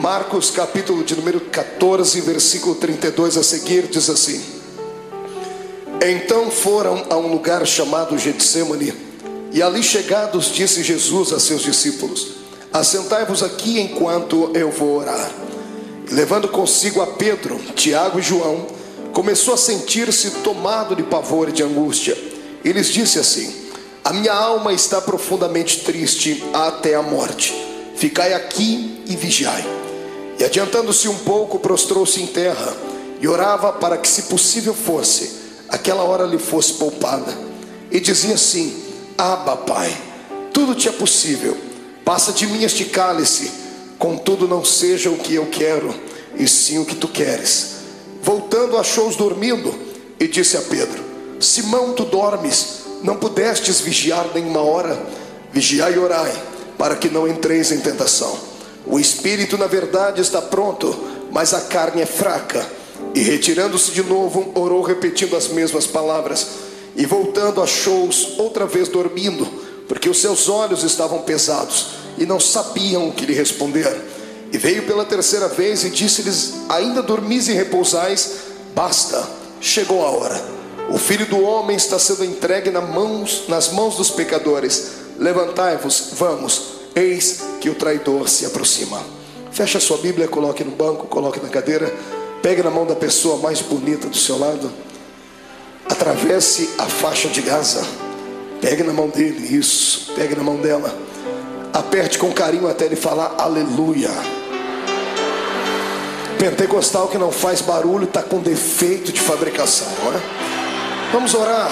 Marcos capítulo de número 14, versículo 32 a seguir, diz assim: Então foram a um lugar chamado Getsêmani, e ali chegados disse Jesus a seus discípulos: Assentai-vos aqui enquanto eu vou orar. E levando consigo a Pedro, Tiago e João, começou a sentir-se tomado de pavor e de angústia. E lhes disse assim: A minha alma está profundamente triste até a morte. Ficai aqui e vigiai. E adiantando-se um pouco, prostrou-se em terra e orava para que, se possível fosse, aquela hora lhe fosse poupada. E dizia assim: Abba, Pai, tudo te é possível, passa de mim este cálice, contudo não seja o que eu quero, e sim o que tu queres. Voltando, achou-os dormindo e disse a Pedro: Simão, tu dormes? Não pudestes vigiar nem uma hora? Vigiai e orai, para que não entreis em tentação. O espírito na verdade está pronto, mas a carne é fraca. E retirando-se de novo, orou repetindo as mesmas palavras. E voltando, achou-os outra vez dormindo, porque os seus olhos estavam pesados e não sabiam o que lhe responder. E veio pela terceira vez e disse-lhes: Ainda dormis e repousais? Basta, chegou a hora. O Filho do Homem está sendo entregue nas mãos dos pecadores. Levantai-vos, vamos, eis que o traidor se aproxima. Feche a sua Bíblia, coloque no banco, coloque na cadeira. Pegue na mão da pessoa mais bonita do seu lado. Atravesse a faixa de Gaza. Pegue na mão dele, isso, pegue na mão dela. Aperte com carinho até ele falar aleluia. Pentecostal que não faz barulho está com defeito de fabricação, não é? Vamos orar.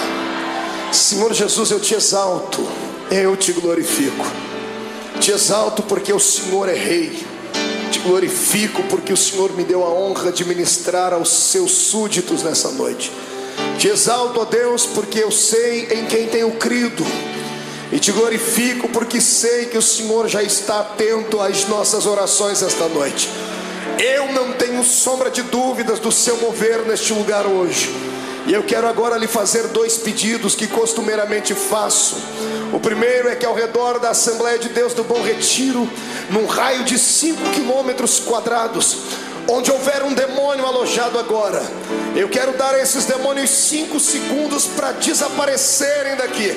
Senhor Jesus, eu te exalto, eu te glorifico. Te exalto porque o Senhor é rei. Te glorifico porque o Senhor me deu a honra de ministrar aos seus súditos nessa noite. Te exalto, ó Deus, porque eu sei em quem tenho crido. E te glorifico porque sei que o Senhor já está atento às nossas orações esta noite. Eu não tenho sombra de dúvidas do seu mover neste lugar hoje. E eu quero agora lhe fazer dois pedidos que costumeiramente faço. O primeiro é que ao redor da Assembleia de Deus do Bom Retiro, num raio de 5 quilômetros quadrados, onde houver um demônio alojado agora, eu quero dar a esses demônios 5 segundos para desaparecerem daqui.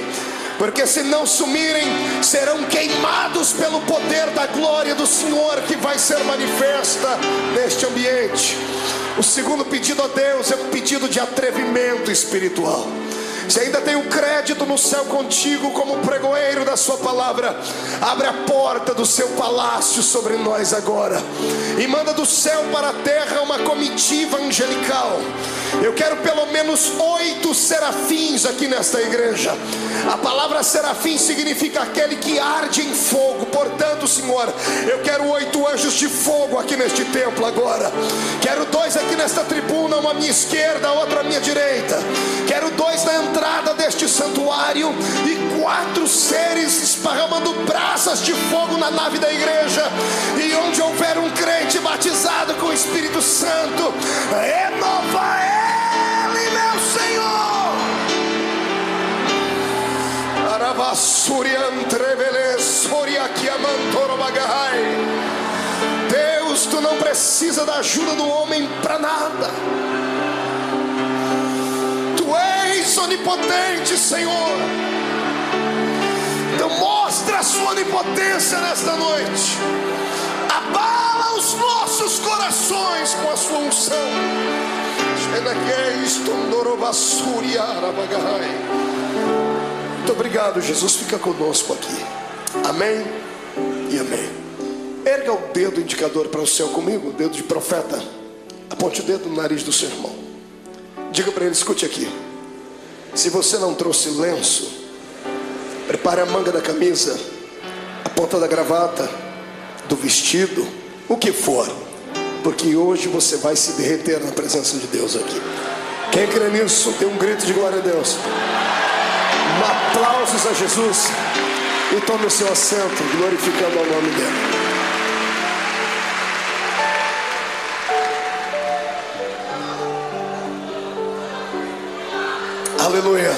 Porque se não sumirem, serão queimados pelo poder da glória do Senhor que vai ser manifesta neste ambiente. O segundo pedido a Deus é um pedido de atrevimento espiritual. Se ainda tem um crédito no céu contigo como pregoeiro da sua palavra, abre a porta do seu palácio sobre nós agora e manda do céu para a terra uma comitiva angelical. Eu quero pelo menos 8 serafins aqui nesta igreja. A palavra serafim significa aquele que arde em fogo. Portanto, Senhor, eu quero 8 anjos de fogo aqui neste templo agora. Quero 2 aqui nesta tribuna, uma à minha esquerda, outra à minha direita. Quero 2 na entrada deste santuário e 4 seres esparramando brasas de fogo na nave da igreja. E onde houver um crente batizado com o Espírito Santo, renova ele, meu Senhor. Deus, tu não precisa da ajuda do homem para nada. Tu és onipotente, Senhor. Então mostra a sua onipotência nesta noite. Abala os nossos corações com a sua unção. Muito obrigado, Jesus. Fica conosco aqui. Amém e amém. Erga o dedo indicador para o céu comigo, o dedo de profeta. Aponte o dedo no nariz do seu irmão. Diga para ele: escute aqui. Se você não trouxe lenço, prepare a manga da camisa, a ponta da gravata, do vestido, o que for, porque hoje você vai se derreter na presença de Deus aqui. Quem crê nisso, tem um grito de glória a Deus. Aplausos a Jesus. E tome o seu assento, glorificando o nome dele. Aleluia.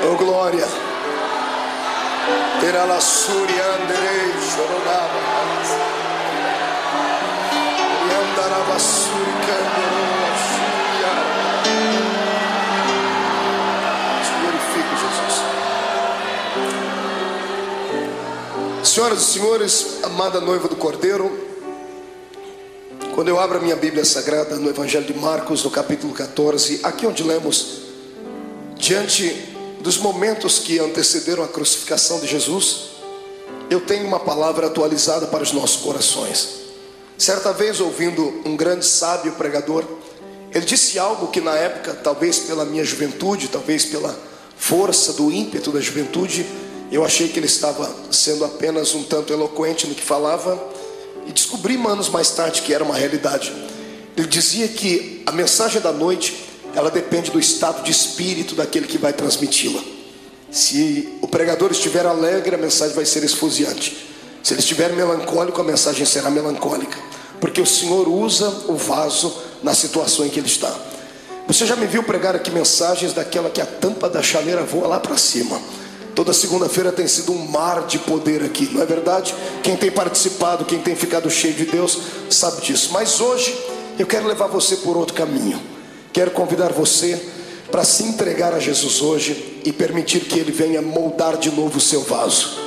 Oh glória. Terá la suria anderei choronava. Glorifico, Jesus. Senhoras e senhores, amada noiva do Cordeiro, quando eu abro a minha Bíblia Sagrada no Evangelho de Marcos, no capítulo 14, aqui onde lemos, diante dos momentos que antecederam a crucificação de Jesus, eu tenho uma palavra atualizada para os nossos corações. Certa vez, ouvindo um grande sábio pregador, ele disse algo que na época, talvez pela minha juventude, talvez pela força do ímpeto da juventude, eu achei que ele estava sendo apenas um tanto eloquente no que falava, e descobri anos mais tarde que era uma realidade. Ele dizia que a mensagem da noite, ela depende do estado de espírito daquele que vai transmiti-la. Se o pregador estiver alegre, a mensagem vai ser esfuziante. Se ele estiver melancólico, a mensagem será melancólica, porque o Senhor usa o vaso na situação em que ele está. Você já me viu pregar aqui mensagens daquela que a tampa da chaleira voa lá para cima. Toda segunda-feira tem sido um mar de poder aqui, não é verdade? Quem tem participado, quem tem ficado cheio de Deus, sabe disso. Mas hoje eu quero levar você por outro caminho. Quero convidar você para se entregar a Jesus hoje e permitir que Ele venha moldar de novo o seu vaso.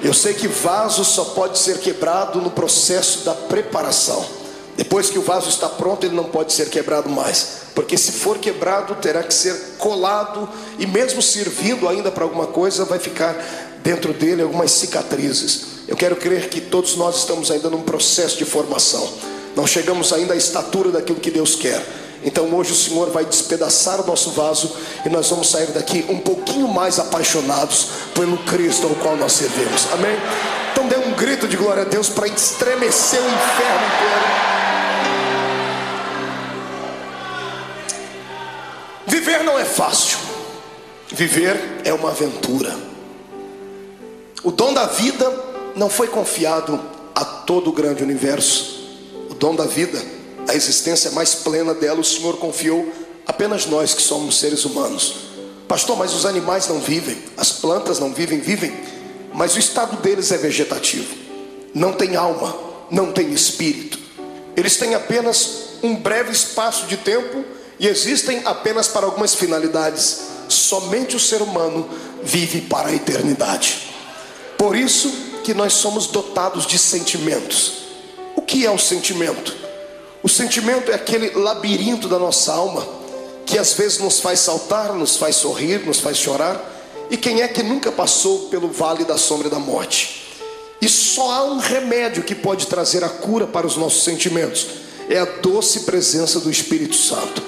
Eu sei que vaso só pode ser quebrado no processo da preparação. Depois que o vaso está pronto, ele não pode ser quebrado mais, porque se for quebrado, terá que ser colado, e mesmo servindo ainda para alguma coisa, vai ficar dentro dele algumas cicatrizes. Eu quero crer que todos nós estamos ainda num processo de formação, não chegamos ainda à estatura daquilo que Deus quer. Então hoje o Senhor vai despedaçar o nosso vaso, e nós vamos sair daqui um pouquinho mais apaixonados pelo Cristo ao qual nós servimos. Amém? Então dê um grito de glória a Deus para estremecer o inferno inteiro. Viver não é fácil. Viver é uma aventura. O dom da vida não foi confiado a todo o grande universo. O dom da vida, a existência mais plena dela, o Senhor confiou apenas nós que somos seres humanos. Pastor, mas os animais não vivem, as plantas não vivem, vivem, mas o estado deles é vegetativo. Não tem alma, não tem espírito. Eles têm apenas um breve espaço de tempo e existem apenas para algumas finalidades. Somente o ser humano vive para a eternidade. Por isso que nós somos dotados de sentimentos. O que é o sentimento? O sentimento é aquele labirinto da nossa alma, que às vezes nos faz saltar, nos faz sorrir, nos faz chorar. E quem é que nunca passou pelo vale da sombra da morte? E só há um remédio que pode trazer a cura para os nossos sentimentos: é a doce presença do Espírito Santo.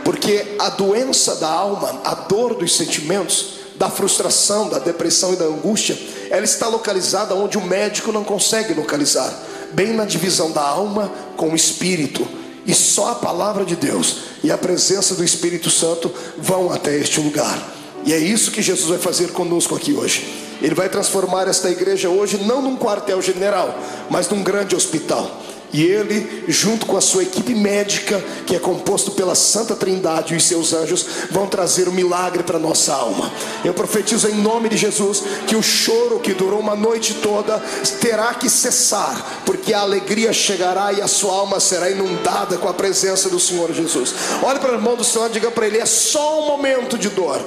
Porque a doença da alma, a dor dos sentimentos, da frustração, da depressão e da angústia, ela está localizada onde o médico não consegue localizar, bem na divisão da alma com o espírito. E só a palavra de Deus e a presença do Espírito Santo vão até este lugar. E é isso que Jesus vai fazer conosco aqui hoje. Ele vai transformar esta igreja hoje não num quartel-general, mas num grande hospital. E Ele, junto com a sua equipe médica, que é composto pela Santa Trindade e os seus anjos, vão trazer um milagre para a nossa alma. Eu profetizo em nome de Jesus que o choro que durou uma noite toda terá que cessar, porque a alegria chegará e a sua alma será inundada com a presença do Senhor Jesus. Olhe para o irmão do Senhor e diga para ele: é só um momento de dor.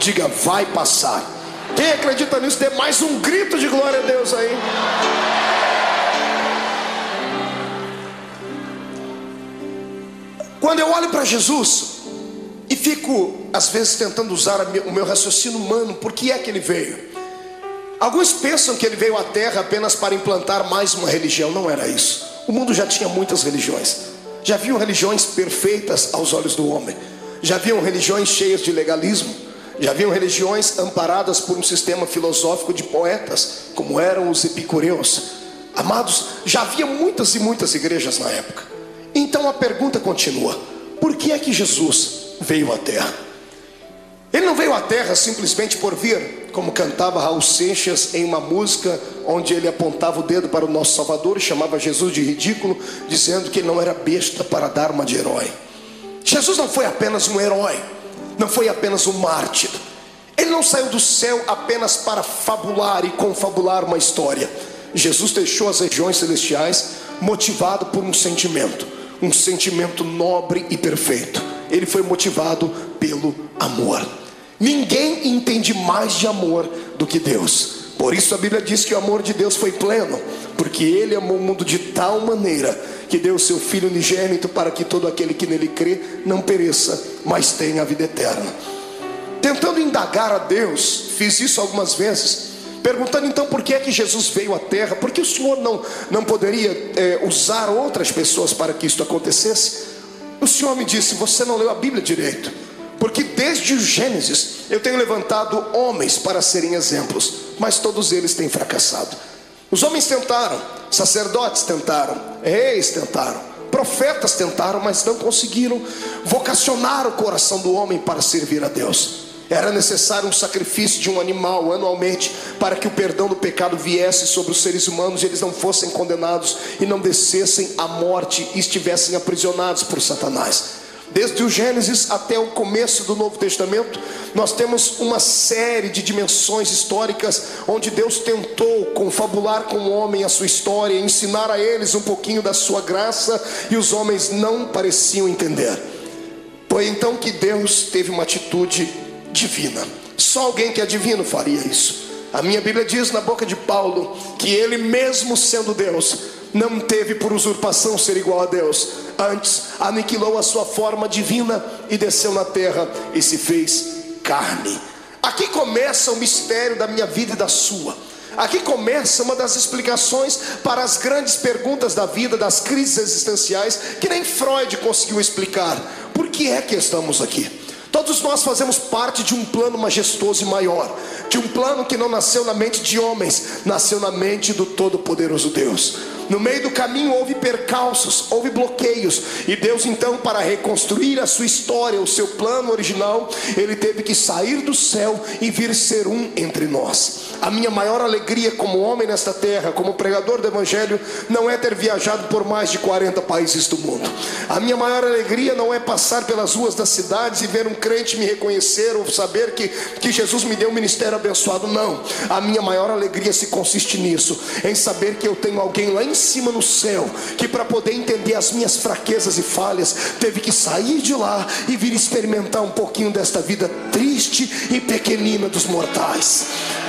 Diga: vai passar. Quem acredita nisso, dê mais um grito de glória a Deus aí. Quando eu olho para Jesus e fico às vezes tentando usar o meu raciocínio humano, por que é que ele veio? Alguns pensam que ele veio à terra apenas para implantar mais uma religião. Não era isso. O mundo já tinha muitas religiões. Já haviam religiões perfeitas aos olhos do homem. Já haviam religiões cheias de legalismo. Já haviam religiões amparadas por um sistema filosófico de poetas, como eram os epicureus. Amados, já havia muitas e muitas igrejas na época. Então a pergunta continua: por que é que Jesus veio à terra? Ele não veio à terra simplesmente por vir, como cantava Raul Seixas em uma música onde ele apontava o dedo para o nosso Salvador e chamava Jesus de ridículo, dizendo que ele não era besta para dar uma de herói. Jesus não foi apenas um herói, não foi apenas um mártir. Ele não saiu do céu apenas para fabular e confabular uma história. Jesus deixou as regiões celestiais motivado por um sentimento nobre e perfeito. Ele foi motivado pelo amor. Ninguém entende mais de amor do que Deus. Por isso a Bíblia diz que o amor de Deus foi pleno, porque Ele amou o mundo de tal maneira que deu o seu Filho unigênito, para que todo aquele que nele crê não pereça, mas tenha a vida eterna. Tentando indagar a Deus, fiz isso algumas vezes, perguntando então por que é que Jesus veio à terra, porque o Senhor não poderia usar outras pessoas para que isso acontecesse. O Senhor me disse: você não leu a Bíblia direito, porque desde o Gênesis eu tenho levantado homens para serem exemplos, mas todos eles têm fracassado. Os homens tentaram, sacerdotes tentaram, reis tentaram, profetas tentaram, mas não conseguiram vocacionar o coração do homem para servir a Deus. Era necessário um sacrifício de um animal anualmente, para que o perdão do pecado viesse sobre os seres humanos e eles não fossem condenados e não descessem à morte e estivessem aprisionados por Satanás. Desde o Gênesis até o começo do Novo Testamento, nós temos uma série de dimensões históricas onde Deus tentou confabular com o homem a sua história, ensinar a eles um pouquinho da sua graça, e os homens não pareciam entender. Foi então que Deus teve uma atitude divina. Só alguém que é divino faria isso. A minha Bíblia diz na boca de Paulo que ele, mesmo sendo Deus, não teve por usurpação ser igual a Deus. Antes aniquilou a sua forma divina e desceu na terra e se fez carne. Aqui começa o mistério da minha vida e da sua. Aqui começa uma das explicações para as grandes perguntas da vida, das crises existenciais, que nem Freud conseguiu explicar. Por que é que estamos aqui? Todos nós fazemos parte de um plano majestoso e maior, de um plano que não nasceu na mente de homens, nasceu na mente do Todo-Poderoso Deus. No meio do caminho houve percalços, houve bloqueios, e Deus então, para reconstruir a sua história, o seu plano original, Ele teve que sair do céu e vir ser um entre nós. A minha maior alegria como homem nesta terra, como pregador do Evangelho, não é ter viajado por mais de 40 países do mundo. A minha maior alegria não é passar pelas ruas das cidades e ver um crente me reconhecer, ou saber que Jesus me deu um ministério abençoado. Não, a minha maior alegria se consiste nisso, em saber que eu tenho alguém lá em cima no céu, que para poder entender as minhas fraquezas e falhas, teve que sair de lá e vir experimentar um pouquinho desta vida triste e pequenina dos mortais.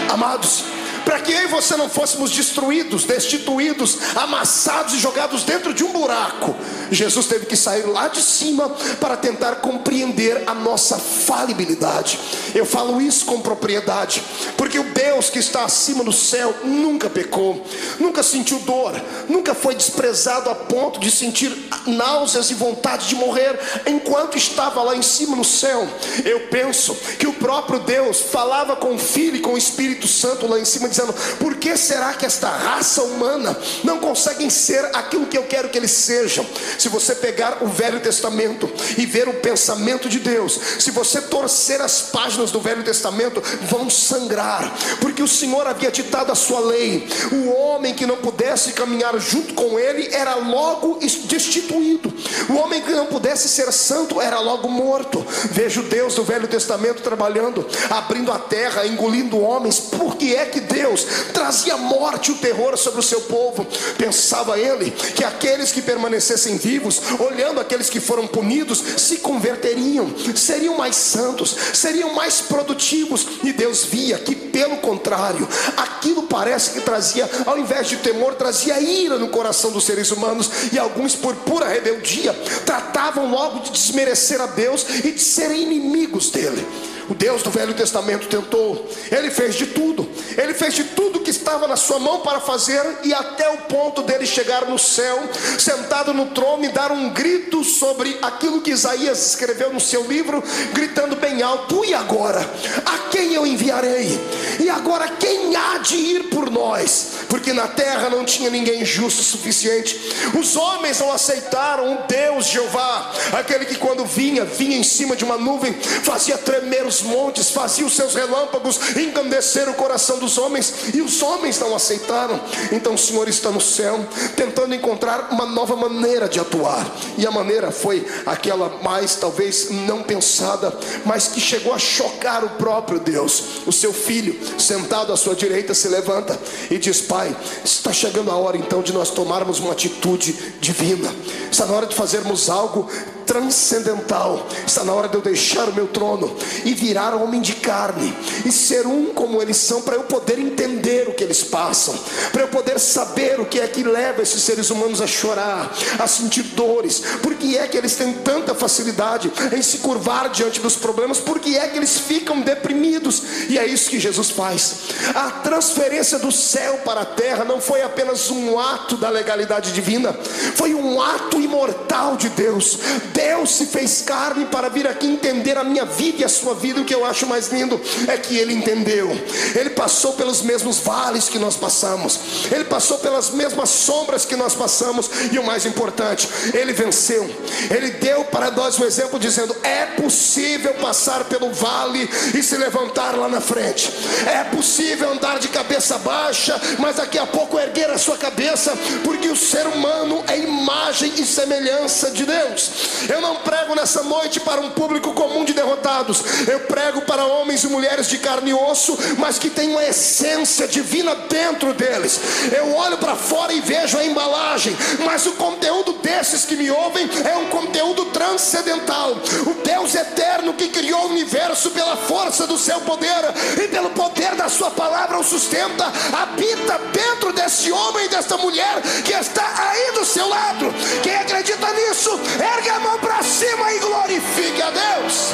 Amados, para que eu e você não fôssemos destruídos, destituídos, amassados e jogados dentro de um buraco, Jesus teve que sair lá de cima para tentar compreender a nossa falibilidade. Eu falo isso com propriedade, porque o Deus que está acima no céu nunca pecou, nunca sentiu dor, nunca foi desprezado a ponto de sentir náuseas e vontade de morrer enquanto estava lá em cima no céu. Eu penso que o próprio Deus falava com o Filho e com o Espírito Santo lá em cima, dizendo: por que será que esta raça humana não conseguem ser aquilo que eu quero que eles sejam? Se você pegar o Velho Testamento e ver o pensamento de Deus, se você torcer as páginas do Velho Testamento, vão sangrar, porque o Senhor havia ditado a sua lei. O homem que não pudesse caminhar junto com ele era logo destituído. O homem que não pudesse ser santo era logo morto. Veja o Deus do Velho Testamento trabalhando, abrindo a terra, engolindo homens. Por que é que Deus trazia morte e o terror sobre o seu povo? Pensava ele que aqueles que permanecessem vivos, olhando aqueles que foram punidos, se converteriam, seriam mais santos, seriam mais produtivos. E Deus via que, pelo contrário, aquilo parece que trazia, ao invés de temor, trazia ira no coração dos seres humanos. E alguns, por pura rebeldia, tratavam logo de desmerecer a Deus e de serem inimigos dele. O Deus do Velho Testamento tentou, ele fez de tudo que estava na sua mão para fazer, e até o ponto dele chegar no céu, sentado no trono, e dar um grito sobre aquilo que Isaías escreveu no seu livro, gritando bem alto: e agora? A quem eu enviarei? E agora quem há de ir por nós? Porque na terra não tinha ninguém justo o suficiente. Os homens não aceitaram o Deus Jeová, aquele que quando vinha em cima de uma nuvem, fazia tremer os montes, fazia os seus relâmpagos engrandecer o coração dos homens, e os os homens não aceitaram. Então o Senhor está no céu, tentando encontrar uma nova maneira de atuar. E a maneira foi aquela mais talvez não pensada, mas que chegou a chocar o próprio Deus. O seu filho, sentado à sua direita, se levanta e diz: Pai, está chegando a hora então de nós tomarmos uma atitude divina. Está na hora de fazermos algo transcendental. Está na hora de eu deixar o meu trono e virar homem de carne e ser um como eles são, para eu poder entender o que eles passam, para eu poder saber o que é que leva esses seres humanos a chorar, a sentir dores. Por que é que eles têm tanta facilidade em se curvar diante dos problemas? Por que é que eles ficam deprimidos? E é isso que Jesus faz. A transferência do céu para a terra não foi apenas um ato da legalidade divina, foi um ato imortal de Deus. Deus se fez carne para vir aqui entender a minha vida e a sua vida. O que eu acho mais lindo é que Ele entendeu. Ele passou pelos mesmos vales que nós passamos, Ele passou pelas mesmas sombras que nós passamos. E o mais importante, Ele venceu. Ele deu para nós um exemplo dizendo: é possível passar pelo vale e se levantar lá na frente. É possível andar de cabeça baixa, mas daqui a pouco erguer a sua cabeça, porque o ser humano é imagem e semelhança de Deus. Eu não prego nessa noite para um público comum de derrotados. Eu prego para homens e mulheres de carne e osso, mas que tem uma essência divina dentro deles. Eu olho para fora e vejo a embalagem, mas o conteúdo desses que me ouvem é um conteúdo transcendental. O Deus eterno que criou o universo pela força do seu poder e pelo poder da sua palavra o sustenta, habita dentro desse homem e dessa mulher que está aí do seu lado. Quem acredita nisso, erga a mão para cima e glorifique a Deus.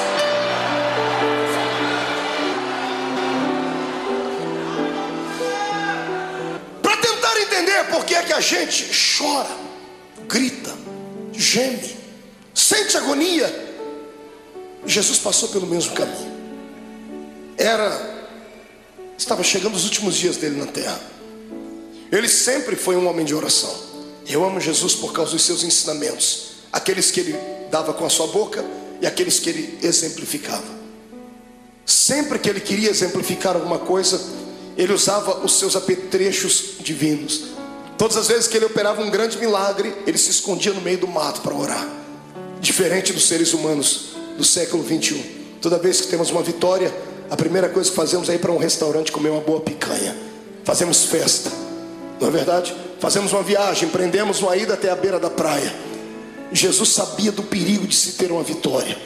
Para tentar entender por que é que a gente chora, grita, geme, sente agonia, Jesus passou pelo mesmo caminho. Estava chegando os últimos dias dele na terra. Ele sempre foi um homem de oração. Eu amo Jesus por causa dos seus ensinamentos, aqueles que ele dava com a sua boca e aqueles que ele exemplificava. Sempre que ele queria exemplificar alguma coisa, ele usava os seus apetrechos divinos. Todas as vezes que ele operava um grande milagre, ele se escondia no meio do mato para orar. Diferente dos seres humanos do século 21. Toda vez que temos uma vitória, a primeira coisa que fazemos é ir para um restaurante comer uma boa picanha. Fazemos festa, não é verdade? Fazemos uma viagem, empreendemos uma ida até a beira da praia. Jesus sabia do perigo de se ter uma vitória.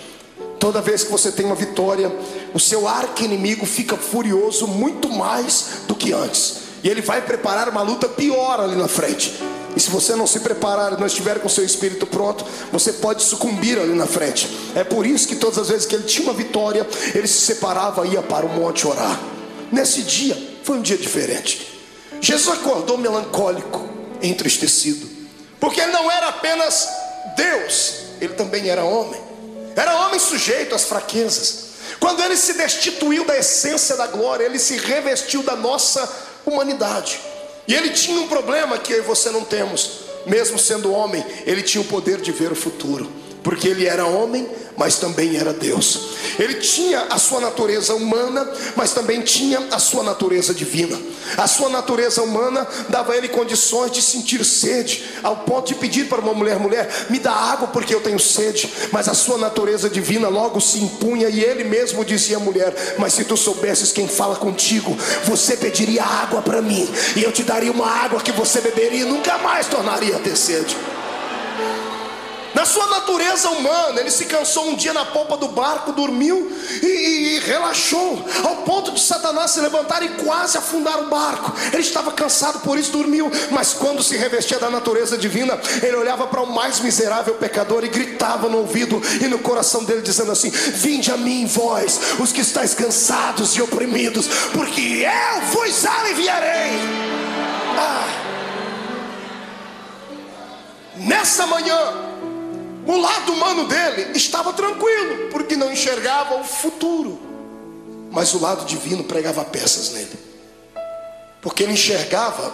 Toda vez que você tem uma vitória, o seu arqui-inimigo fica furioso muito mais do que antes, e ele vai preparar uma luta pior ali na frente. E se você não se preparar, não estiver com o seu espírito pronto, você pode sucumbir ali na frente. É por isso que todas as vezes que ele tinha uma vitória, ele se separava e ia para o monte orar. Nesse dia, foi um dia diferente. Jesus acordou melancólico, entristecido, porque ele não era apenas Deus, ele também era homem. Era homem sujeito às fraquezas. Quando ele se destituiu da essência da glória, ele se revestiu da nossa humanidade. E ele tinha um problema que eu e você não temos. Mesmo sendo homem, ele tinha o poder de ver o futuro, porque ele era homem, mas também era Deus. Ele tinha a sua natureza humana, mas também tinha a sua natureza divina. A sua natureza humana dava a ele condições de sentir sede, ao ponto de pedir para uma mulher: me dá água porque eu tenho sede. Mas a sua natureza divina logo se impunha, e ele mesmo dizia à mulher: mas se tu soubesses quem fala contigo, você pediria água para mim, e eu te daria uma água que você beberia e nunca mais tornaria a ter sede. Na sua natureza humana, ele se cansou um dia na polpa do barco, dormiu e relaxou, ao ponto de Satanás se levantar e quase afundar o barco. Ele estava cansado, por isso dormiu. Mas quando se revestia da natureza divina, ele olhava para o mais miserável pecador e gritava no ouvido e no coração dele, dizendo assim: vinde a mim, vós, os que estáis cansados e oprimidos, porque eu vos aliviarei. Nessa manhã, o lado humano dele estava tranquilo, porque não enxergava o futuro. Mas o lado divino pregava peças nele, porque ele enxergava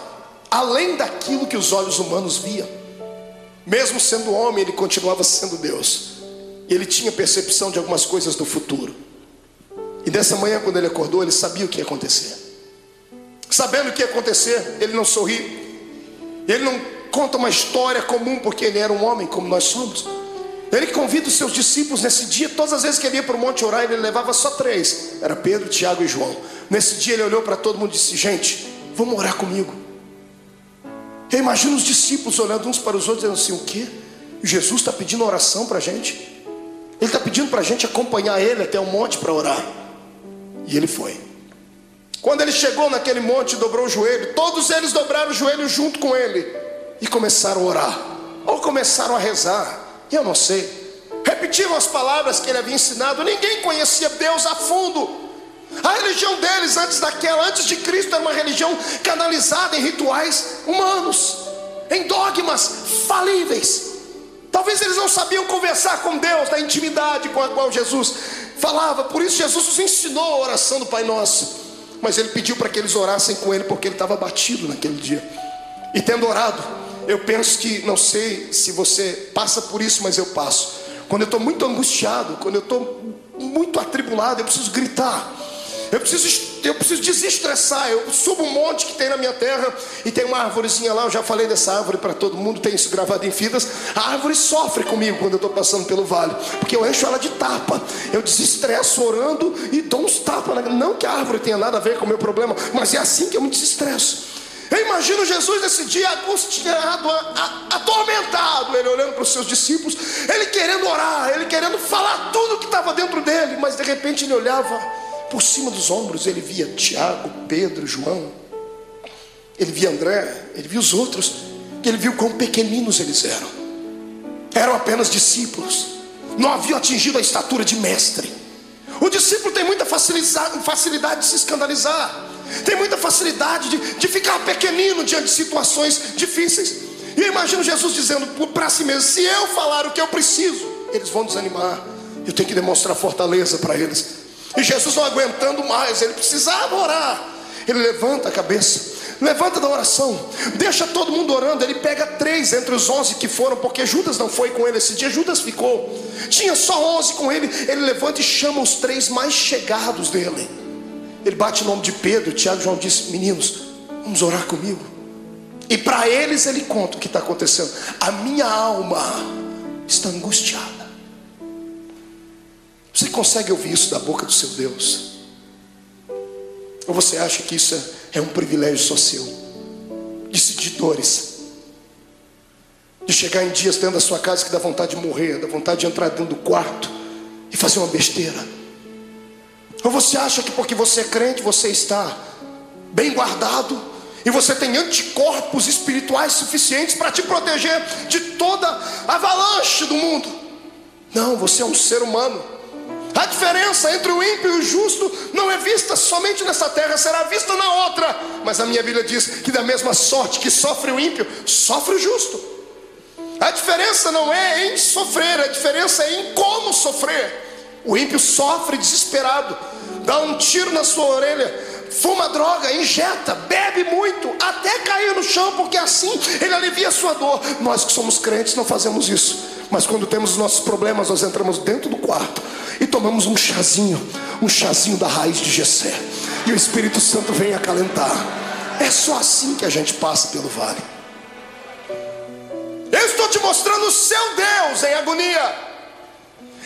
além daquilo que os olhos humanos viam. Mesmo sendo homem, ele continuava sendo Deus. E ele tinha percepção de algumas coisas do futuro. E dessa manhã, quando ele acordou, ele sabia o que ia acontecer. sabendo o que ia acontecer, ele não sorri. Ele não conta uma história comum, porque ele era um homem como nós somos. Ele convida os seus discípulos nesse dia. Todas as vezes que ele ia para o monte orar, ele levava só 3. Era Pedro, Tiago e João. Nesse dia ele olhou para todo mundo e disse: gente, vamos orar comigo. Eu imagino os discípulos olhando uns para os outros, dizendo assim: o quê? Jesus está pedindo oração para a gente? Ele está pedindo para a gente acompanhar ele até o monte para orar. E ele foi. Quando ele chegou naquele monte, dobrou o joelho. Todos eles dobraram o joelho junto com ele e começaram a orar, ou começaram a rezar, eu não sei. Repetiram as palavras que ele havia ensinado. Ninguém conhecia Deus a fundo. A religião deles antes de Cristo, era uma religião canalizada em rituais humanos, em dogmas falíveis. Talvez eles não sabiam conversar com Deus na intimidade com a qual Jesus falava. Por isso Jesus os ensinou a oração do Pai Nosso. Mas ele pediu para que eles orassem com ele, porque ele estava abatido naquele dia. E tendo orado, eu penso que, não sei se você passa por isso, mas eu passo. Quando eu estou muito angustiado, quando eu estou muito atribulado, eu preciso gritar. Eu preciso desestressar. Eu subo um monte que tem na minha terra e tem uma árvorezinha lá. Eu já falei dessa árvore para todo mundo, tem isso gravado em fitas. A árvore sofre comigo quando eu estou passando pelo vale, porque eu encho ela de tapa. Eu desestresso orando e dou uns tapas. Não que a árvore tenha nada a ver com o meu problema, mas é assim que eu me desestresso. Eu imagino Jesus nesse dia angustiado, atormentado, ele olhando para os seus discípulos, ele querendo orar, ele querendo falar tudo que estava dentro dele. Mas de repente ele olhava por cima dos ombros, ele via Tiago, Pedro, João, ele via André, ele via os outros, e ele viu quão pequeninos eles eram. Eram apenas discípulos, não haviam atingido a estatura de mestre. O discípulo tem muita facilidade de se escandalizar, tem muita facilidade de ficar pequenino diante de situações difíceis. E eu imagino Jesus dizendo para si mesmo: se eu falar o que eu preciso, eles vão desanimar, eu tenho que demonstrar fortaleza para eles. E Jesus não aguentando mais, ele precisava orar. Ele levanta a cabeça, levanta da oração, deixa todo mundo orando. Ele pega 3 entre os 11 que foram, porque Judas não foi com ele esse dia. Judas ficou, tinha só 11 com ele. Ele levanta e chama os 3 mais chegados dele. Ele bate o nome de Pedro, Tiago e João, diz: meninos, vamos orar comigo. E para eles ele conta o que está acontecendo. A minha alma está angustiada. Você consegue ouvir isso da boca do seu Deus? Ou você acha que isso é um privilégio só seu? De sentir dores, de chegar em dias dentro da sua casa que dá vontade de morrer, dá vontade de entrar dentro do quarto e fazer uma besteira? Ou você acha que porque você é crente, você está bem guardado e você tem anticorpos espirituais suficientes para te proteger de toda avalanche do mundo? Não, você é um ser humano. A diferença entre o ímpio e o justo não é vista somente nessa terra, será vista na outra. Mas a minha Bíblia diz que da mesma sorte que sofre o ímpio, sofre o justo. A diferença não é em sofrer, a diferença é em como sofrer. O ímpio sofre desesperado, dá um tiro na sua orelha, fuma droga, injeta, bebe muito, até cair no chão, porque assim ele alivia a sua dor. Nós que somos crentes não fazemos isso. Mas quando temos os nossos problemas, nós entramos dentro do quarto e tomamos um chazinho da raiz de Jessé, e o Espírito Santo vem acalentar. É só assim que a gente passa pelo vale. Eu estou te mostrando o seu Deus em agonia.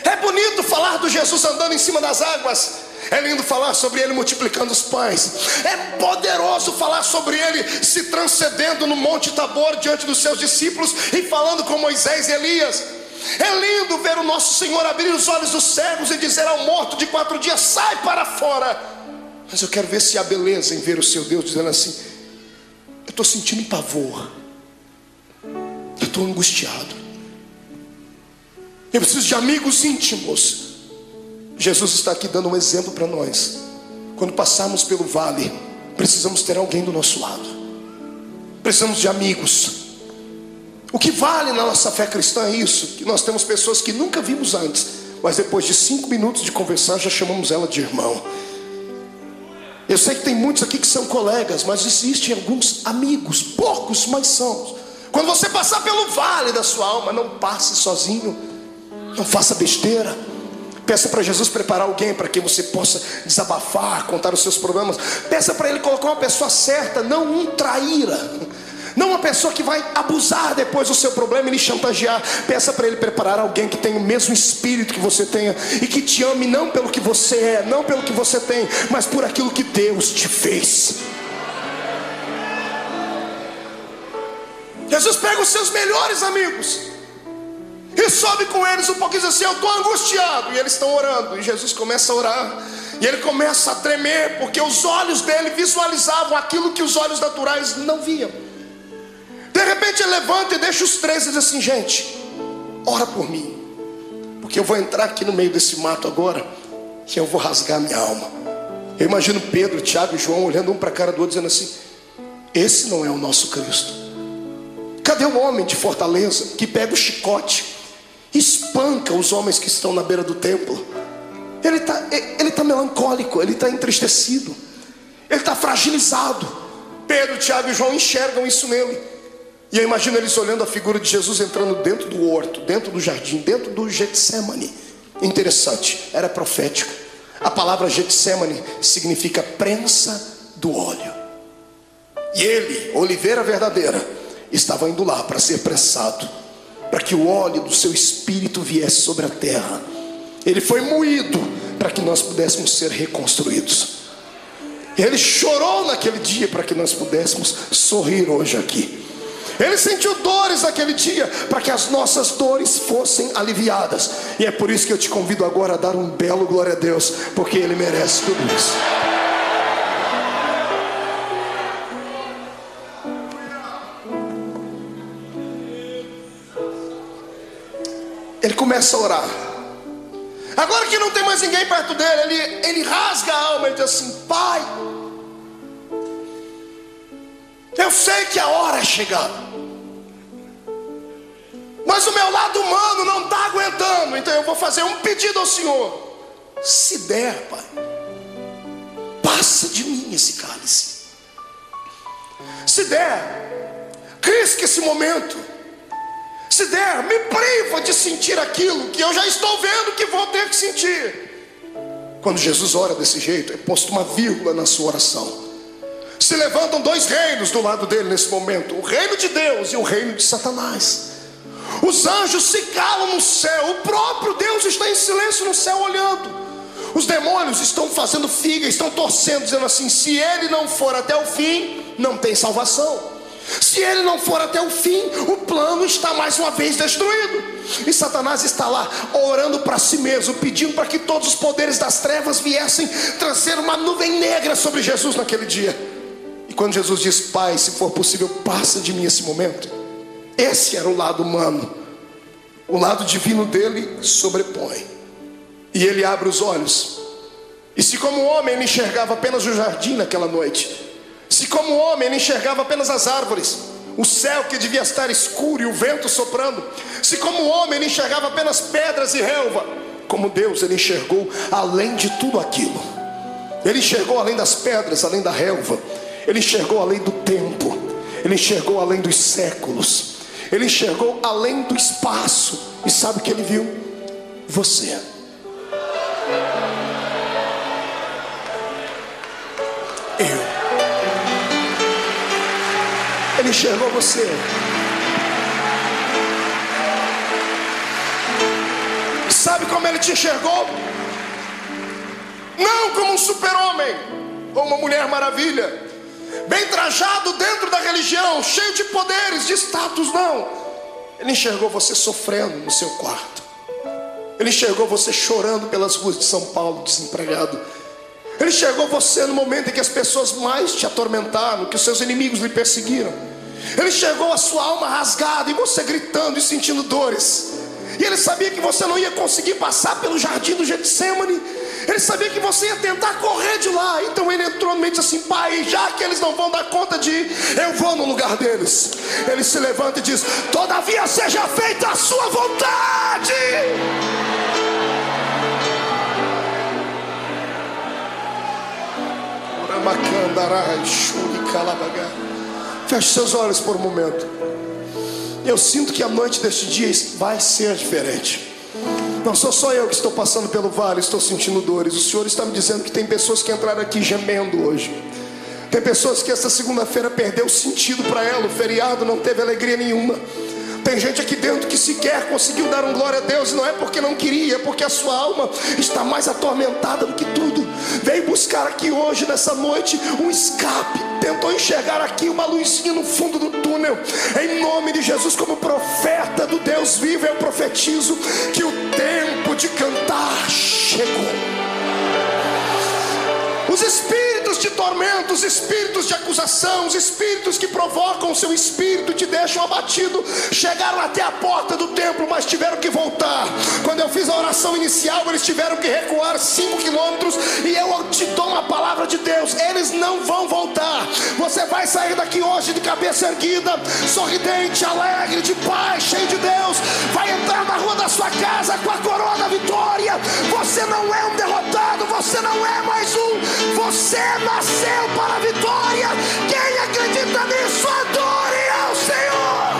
É bonito falar do Jesus andando em cima das águas, é lindo falar sobre ele multiplicando os pães, é poderoso falar sobre ele se transcendendo no Monte Tabor diante dos seus discípulos e falando com Moisés e Elias. É lindo ver o nosso Senhor abrir os olhos dos cegos e dizer ao morto de 4 dias: sai para fora. Mas eu quero ver se há beleza em ver o seu Deus dizendo assim: eu estou sentindo pavor, eu estou angustiado, eu preciso de amigos íntimos. Jesus está aqui dando um exemplo para nós. Quando passarmos pelo vale, precisamos ter alguém do nosso lado, precisamos de amigos. O que vale na nossa fé cristã é isso, que nós temos pessoas que nunca vimos antes, mas depois de 5 minutos de conversar já chamamos ela de irmão. Eu sei que tem muitos aqui que são colegas, mas existem alguns amigos, poucos, mas são. Quando você passar pelo vale da sua alma, não passe sozinho, não faça besteira. Peça para Jesus preparar alguém para que você possa desabafar, contar os seus problemas. Peça para Ele colocar uma pessoa certa, não um traíra, não uma pessoa que vai abusar depois do seu problema e lhe chantagear. Peça para Ele preparar alguém que tenha o mesmo espírito que você tenha e que te ame não pelo que você é, não pelo que você tem, mas por aquilo que Deus te fez. Jesus pega os seus melhores amigos e sobe com eles um pouquinho e diz assim: eu estou angustiado. E eles estão orando, e Jesus começa a orar, e ele começa a tremer, porque os olhos dele visualizavam aquilo que os olhos naturais não viam. De repente ele levanta e deixa os três e diz assim: gente, ora por mim, porque eu vou entrar aqui no meio desse mato agora, que eu vou rasgar minha alma. Eu imagino Pedro, Tiago e João olhando um para a cara do outro, dizendo assim: esse não é o nosso Cristo. Cadê o homem de Fortaleza que pega o chicote, espanca os homens que estão na beira do templo? Ele está melancólico, ele está entristecido, ele está fragilizado. Pedro, Tiago e João enxergam isso nele. E eu imagino eles olhando a figura de Jesus entrando dentro do horto, dentro do jardim, dentro do Getsemane. Interessante, era profético. A palavra Getsemane significa prensa do óleo. E ele, oliveira verdadeira, estava indo lá para ser prensado, para que o óleo do seu espírito viesse sobre a terra. Ele foi moído para que nós pudéssemos ser reconstruídos. Ele chorou naquele dia para que nós pudéssemos sorrir hoje aqui. Ele sentiu dores naquele dia para que as nossas dores fossem aliviadas. E é por isso que eu te convido agora a dar um belo glória a Deus, porque Ele merece tudo isso. Ele começa a orar. Agora que não tem mais ninguém perto dele, ele rasga a alma e diz assim: Pai, eu sei que a hora é chegada, mas o meu lado humano não está aguentando. Então eu vou fazer um pedido ao Senhor. Se der, Pai, passa de mim esse cálice. Se der, risque esse momento. Se der, me priva de sentir aquilo que eu já estou vendo que vou ter que sentir. Quando Jesus ora desse jeito, é posto uma vírgula na sua oração. Se levantam dois reinos do lado dele nesse momento: o reino de Deus e o reino de Satanás. Os anjos se calam no céu, o próprio Deus está em silêncio no céu olhando. Os demônios estão fazendo figa, estão torcendo, dizendo assim: se ele não for até o fim, não tem salvação. Se ele não for até o fim, o plano está mais uma vez destruído. E Satanás está lá orando para si mesmo, pedindo para que todos os poderes das trevas viessem trazer uma nuvem negra sobre Jesus naquele dia. E quando Jesus diz: Pai, se for possível, passa de mim esse momento, esse era o lado humano. O lado divino dele sobrepõe, e ele abre os olhos. E se como homem ele enxergava apenas o jardim naquela noite, se como homem ele enxergava apenas as árvores, o céu que devia estar escuro e o vento soprando, se como homem ele enxergava apenas pedras e relva, como Deus ele enxergou além de tudo aquilo. Ele enxergou além das pedras, além da relva. Ele enxergou além do tempo. Ele enxergou além dos séculos. Ele enxergou além do espaço. E sabe o que ele viu? Você. Ele enxergou você. Sabe como ele te enxergou? Não como um super-homem ou uma mulher maravilha, bem trajado dentro da religião, cheio de poderes, de status, não. Ele enxergou você sofrendo no seu quarto. Ele enxergou você chorando pelas ruas de São Paulo, desempregado. Ele enxergou você no momento em que as pessoas mais te atormentaram, que os seus inimigos lhe perseguiram. Ele enxergou a sua alma rasgada e você gritando e sentindo dores. E ele sabia que você não ia conseguir passar pelo jardim do Getsemane. Ele sabia que você ia tentar correr de lá. Então ele entrou no meio e disse assim: Pai, já que eles não vão dar conta de ir, eu vou no lugar deles. Ele se levanta e diz: todavia seja feita a sua vontade. Feche seus olhos por um momento. Eu sinto que a noite deste dia vai ser diferente. Não sou só eu que estou passando pelo vale, estou sentindo dores. O Senhor está me dizendo que tem pessoas que entraram aqui gemendo hoje. Tem pessoas que essa segunda-feira perdeu o sentido para ela. O feriado não teve alegria nenhuma. Tem gente aqui dentro que sequer conseguiu dar um glória a Deus. Não é porque não queria, é porque a sua alma está mais atormentada do que tudo. Veio buscar aqui hoje, nessa noite, um escape. Tentou enxergar aqui uma luzinha no fundo do túnel. Em nome de Jesus, como profeta do Deus vivo, eu profetizo que o tempo de cantar chegou. Os espíritos de tormento, os espíritos de acusação, os espíritos que provocam o seu espírito, te deixam abatido, chegaram até a porta do templo, mas tiveram que voltar. Quando eu fiz a oração inicial, eles tiveram que recuar 5 quilômetros. E eu te dou uma palavra de Deus: eles não vão voltar. Você vai sair daqui hoje de cabeça erguida, sorridente, alegre, de paz, cheio de Deus. Vai entrar na rua da sua casa com a coroa da vitória. Você não é um derrotado, você não é mais um. Você nasceu para a vitória. Quem acredita nisso, adore ao Senhor.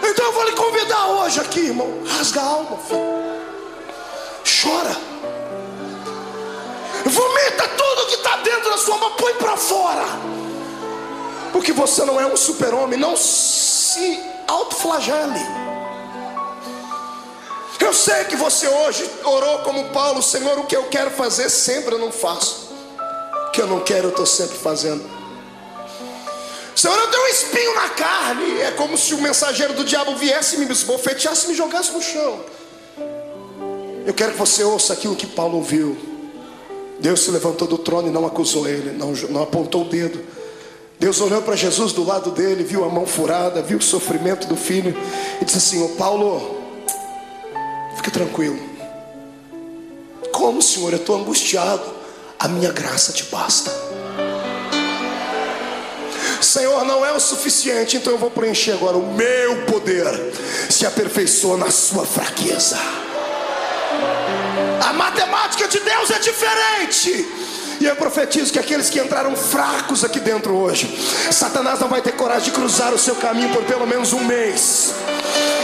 Então eu vou lhe convidar hoje aqui, irmão. Rasga a alma, filho. Chora. Vomita tudo que está dentro da sua alma, põe para fora. Porque você não é um super-homem. Não se autoflagele. Eu sei que você hoje orou como Paulo: Senhor, o que eu quero fazer sempre eu não faço, o que eu não quero eu estou sempre fazendo. Senhor, eu tenho um espinho na carne. É como se o mensageiro do diabo viesse, me esbofeteasse e me jogasse no chão. Eu quero que você ouça aquilo que Paulo ouviu. Deus se levantou do trono e não acusou ele, não apontou o dedo. Deus olhou para Jesus do lado dele, viu a mão furada, viu o sofrimento do filho e disse assim: ô Paulo, fica tranquilo. Como, Senhor? Eu estou angustiado. A minha graça te basta. Senhor, não é o suficiente, então eu vou preencher agora. O meu poder se aperfeiçoa na sua fraqueza. A matemática de Deus é diferente. E eu profetizo que aqueles que entraram fracos aqui dentro hoje, Satanás não vai ter coragem de cruzar o seu caminho por pelo menos um mês.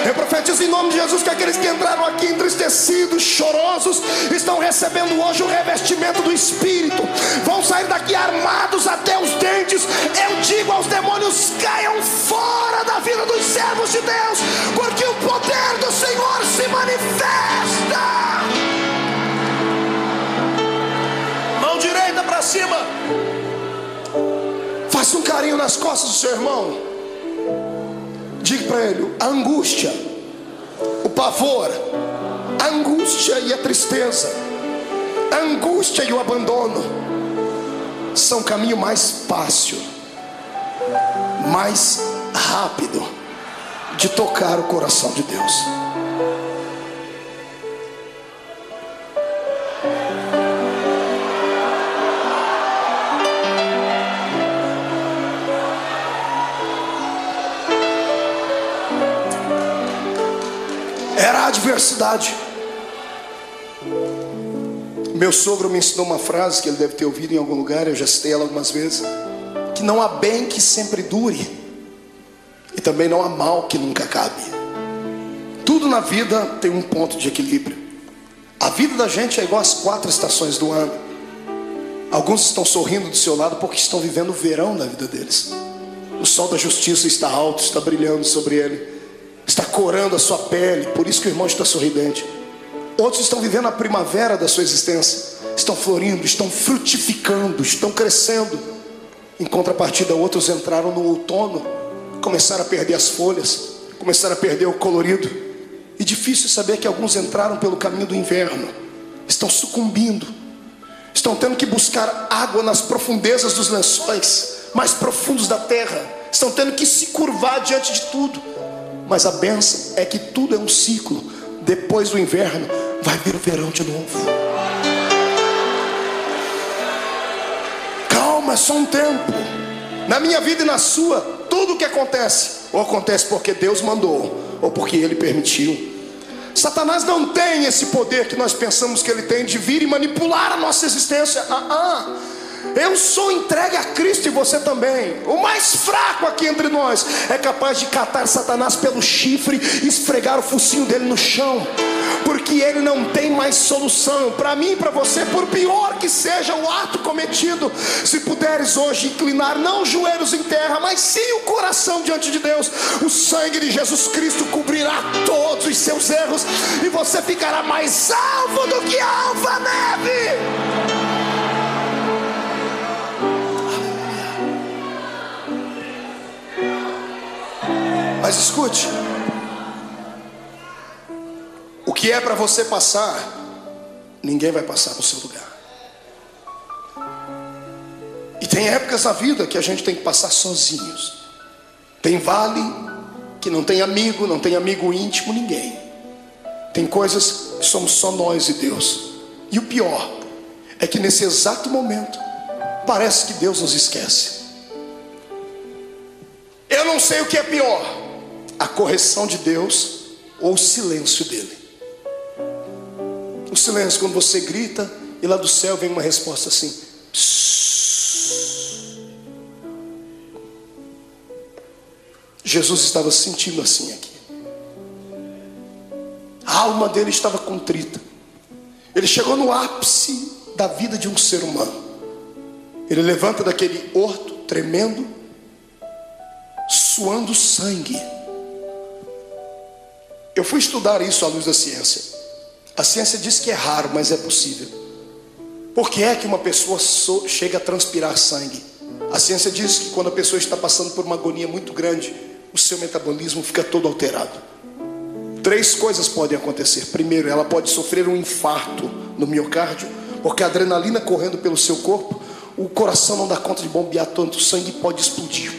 Eu profetizo em nome de Jesus que aqueles que entraram aqui entristecidos, chorosos, estão recebendo hoje o revestimento do Espírito. Vão sair daqui armados até os dentes. Eu digo aos demônios: caiam fora da vida dos servos de Deus, porque o poder do Senhor se manifesta. Mão direita para cima. Faça um carinho nas costas do seu irmão. Diga para ele: a angústia, o pavor, a angústia e a tristeza, a angústia e o abandono são o caminho mais fácil, mais rápido de tocar o coração de Deus. Era a adversidade. Meu sogro me ensinou uma frase que ele deve ter ouvido em algum lugar, eu já citei ela algumas vezes: que não há bem que sempre dure, e também não há mal que nunca acabe. Tudo na vida tem um ponto de equilíbrio. A vida da gente é igual às 4 estações do ano. Alguns estão sorrindo do seu lado porque estão vivendo o verão da vida deles. O sol da justiça está alto, está brilhando sobre ele, está corando a sua pele, por isso que o irmão está sorridente. Outros estão vivendo a primavera da sua existência, estão florindo, estão frutificando, estão crescendo. Em contrapartida, outros entraram no outono, começaram a perder as folhas, começaram a perder o colorido. E difícil saber que alguns entraram pelo caminho do inverno, estão sucumbindo, estão tendo que buscar água nas profundezas dos lençóis mais profundos da terra, estão tendo que se curvar diante de tudo. Mas a bênção é que tudo é um ciclo. Depois do inverno vai vir o verão de novo. Calma, é só um tempo. Na minha vida e na sua, tudo o que acontece, ou acontece porque Deus mandou, ou porque Ele permitiu. Satanás não tem esse poder que nós pensamos que ele tem, de vir e manipular a nossa existência. Eu sou entregue a Cristo e você também. O mais fraco aqui entre nós é capaz de catar Satanás pelo chifre e esfregar o focinho dele no chão, porque ele não tem mais solução. Para mim e para você, por pior que seja o ato cometido, se puderes hoje inclinar não os joelhos em terra, mas sim o coração diante de Deus, o sangue de Jesus Cristo cobrirá todos os seus erros, e você ficará mais alvo do que a alva-neve. Mas escute, o que é para você passar, ninguém vai passar no seu lugar. E tem épocas na vida que a gente tem que passar sozinhos. Tem vale que não tem amigo íntimo, ninguém. Tem coisas que somos só nós e Deus. E o pior é que nesse exato momento parece que Deus nos esquece. Eu não sei o que é pior, a correção de Deus ou o silêncio dele. O silêncio, quando você grita e lá do céu vem uma resposta assim: psss. Jesus estava se sentindo assim aqui. A alma dele estava contrita. Ele chegou no ápice da vida de um ser humano. Ele levanta daquele horto tremendo, suando sangue. Eu fui estudar isso à luz da ciência. A ciência diz que é raro, mas é possível. Por que é que uma pessoa chega a transpirar sangue? A ciência diz que quando a pessoa está passando por uma agonia muito grande, o seu metabolismo fica todo alterado. 3 coisas podem acontecer. Primeiro, ela pode sofrer um infarto no miocárdio, porque a adrenalina correndo pelo seu corpo, o coração não dá conta de bombear tanto sangue e pode explodir.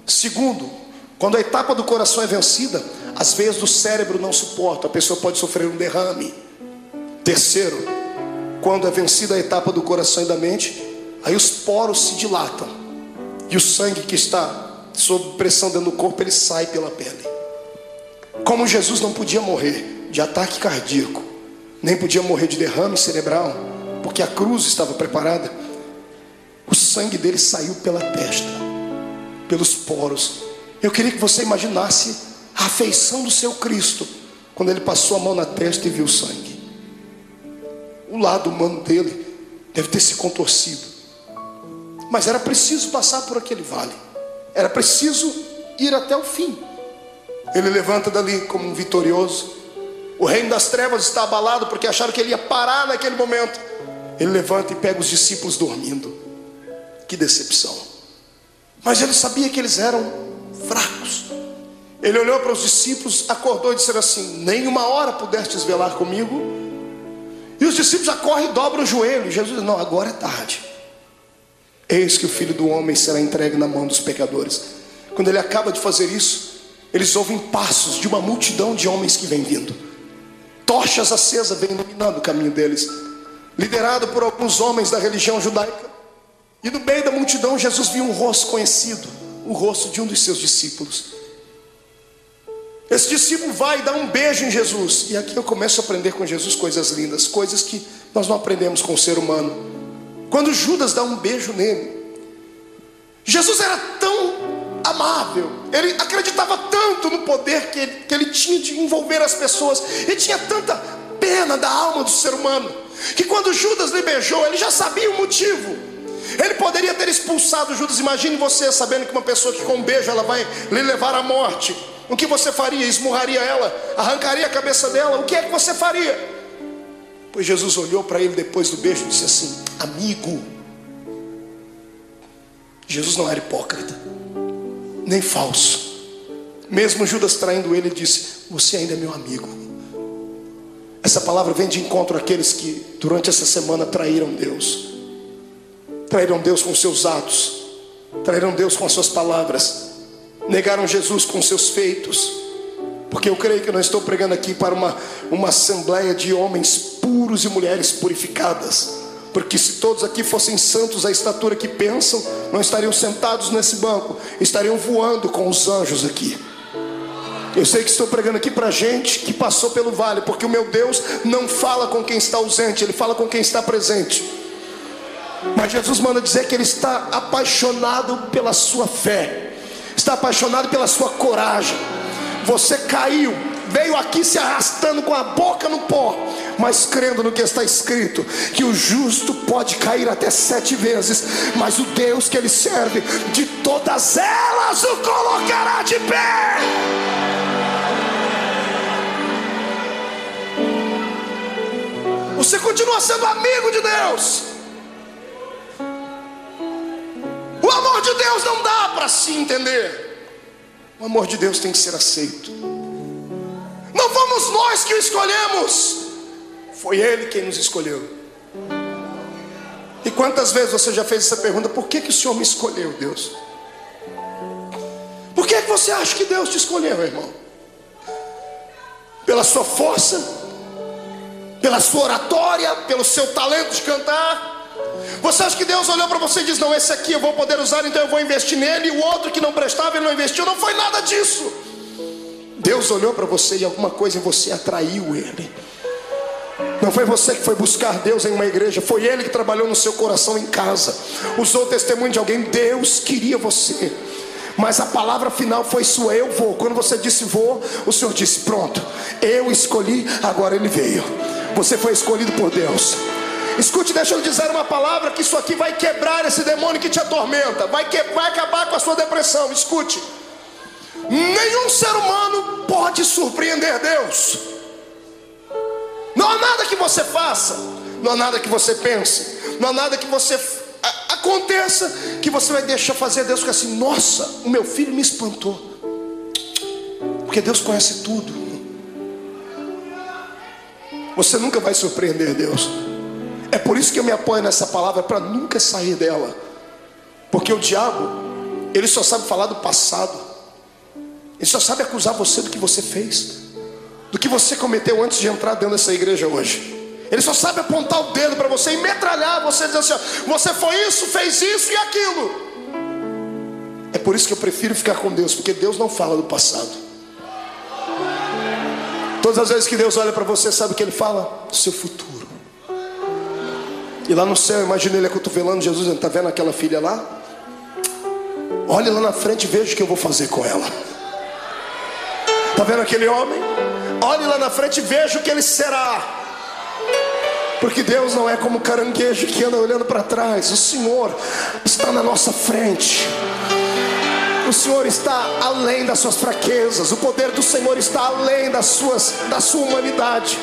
Segundo, quando a etapa do coração é vencida, as veias do cérebro não suportam, a pessoa pode sofrer um derrame. Terceiro, quando é vencida a etapa do coração e da mente, aí os poros se dilatam e o sangue que está sob pressão dentro do corpo, ele sai pela pele. Como Jesus não podia morrer de ataque cardíaco, nem podia morrer de derrame cerebral, porque a cruz estava preparada, o sangue dele saiu pela testa, pelos poros. Eu queria que você imaginasse a afeição do seu Cristo quando ele passou a mão na testa e viu o sangue. O lado humano dele deve ter se contorcido, mas era preciso passar por aquele vale, era preciso ir até o fim. Ele levanta dali como um vitorioso. O reino das trevas está abalado porque acharam que ele ia parar naquele momento. Ele levanta e pega os discípulos dormindo. Que decepção. Mas ele sabia que eles eram fracos. Ele olhou para os discípulos, acordou e disse assim: nem uma hora pudestes velar comigo? E os discípulos já correm e dobram o joelho. Jesus diz: não, agora é tarde. Eis que o Filho do Homem será entregue na mão dos pecadores. Quando ele acaba de fazer isso, eles ouvem passos de uma multidão de homens que vem vindo. Tochas acesas vêm iluminando o caminho deles, liderado por alguns homens da religião judaica. E no meio da multidão Jesus viu um rosto conhecido, o rosto de um dos seus discípulos. Esse discípulo vai e dá um beijo em Jesus. E aqui eu começo a aprender com Jesus coisas lindas, coisas que nós não aprendemos com o ser humano. Quando Judas dá um beijo nele, Jesus era tão amável, ele acreditava tanto no poder que ele tinha de envolver as pessoas, e tinha tanta pena da alma do ser humano, que quando Judas lhe beijou, ele já sabia o motivo. Ele poderia ter expulsado Judas. Imagine você sabendo que uma pessoa que com um beijo ela vai lhe levar à morte. O que você faria? Esmurraria ela? Arrancaria a cabeça dela? O que é que você faria? Pois Jesus olhou para ele depois do beijo e disse assim: amigo. Jesus não era hipócrita, nem falso. Mesmo Judas traindo ele, disse: você ainda é meu amigo. Essa palavra vem de encontro àqueles que durante essa semana traíram Deus. Traíram Deus com seus atos, traíram Deus com as suas palavras, negaram Jesus com seus feitos. Porque eu creio que eu não estou pregando aqui para uma assembleia de homens puros e mulheres purificadas, porque se todos aqui fossem santos à estatura que pensam, não estariam sentados nesse banco, estariam voando com os anjos aqui. Eu sei que estou pregando aqui para gente que passou pelo vale, porque o meu Deus não fala com quem está ausente, Ele fala com quem está presente. Mas Jesus manda dizer que Ele está apaixonado pela sua fé, está apaixonado pela sua coragem. Você caiu, veio aqui se arrastando com a boca no pó, mas crendo no que está escrito, que o justo pode cair até 7 vezes, mas o Deus que ele serve, de todas elas o colocará de pé. Você continua sendo amigo de Deus. O amor de Deus não dá para se entender. O amor de Deus tem que ser aceito. Não fomos nós que o escolhemos, foi Ele quem nos escolheu. E quantas vezes você já fez essa pergunta: por que o Senhor me escolheu, Deus? Por que você acha que Deus te escolheu, irmão? Pela sua força? Pela sua oratória? Pelo seu talento de cantar? Você acha que Deus olhou para você e disse: não, esse aqui eu vou poder usar, então eu vou investir nele, e o outro que não prestava ele não investiu? Não foi nada disso. Deus olhou para você e alguma coisa em você atraiu Ele. Não foi você que foi buscar Deus em uma igreja, foi Ele que trabalhou no seu coração em casa, usou o testemunho de alguém. Deus queria você, mas a palavra final foi sua: eu vou. Quando você disse vou, o Senhor disse: pronto, eu escolhi, agora Ele veio. Você foi escolhido por Deus. Escute, deixa eu dizer uma palavra, que isso aqui vai quebrar esse demônio que te atormenta, vai acabar com a sua depressão. Escute: nenhum ser humano pode surpreender Deus. Não há nada que você faça, não há nada que você pense, não há nada que você aconteça que você vai deixar fazer Deus ficar assim: nossa, o meu filho me espantou. Porque Deus conhece tudo. Você nunca vai surpreender Deus. É por isso que eu me apoio nessa palavra, para nunca sair dela. Porque o diabo, ele só sabe falar do passado. Ele só sabe acusar você do que você fez, do que você cometeu antes de entrar dentro dessa igreja hoje. Ele só sabe apontar o dedo para você e metralhar você, dizer assim: você foi isso, fez isso e aquilo. É por isso que eu prefiro ficar com Deus, porque Deus não fala do passado. Todas as vezes que Deus olha para você, sabe o que Ele fala? Do seu futuro. E lá no céu, imagina Ele acotovelando Jesus, está vendo aquela filha lá? Olhe lá na frente e veja o que eu vou fazer com ela. Está vendo aquele homem? Olhe lá na frente e veja o que ele será. Porque Deus não é como caranguejo que anda olhando para trás. O Senhor está na nossa frente. O Senhor está além das suas fraquezas. O poder do Senhor está além da sua humanidade.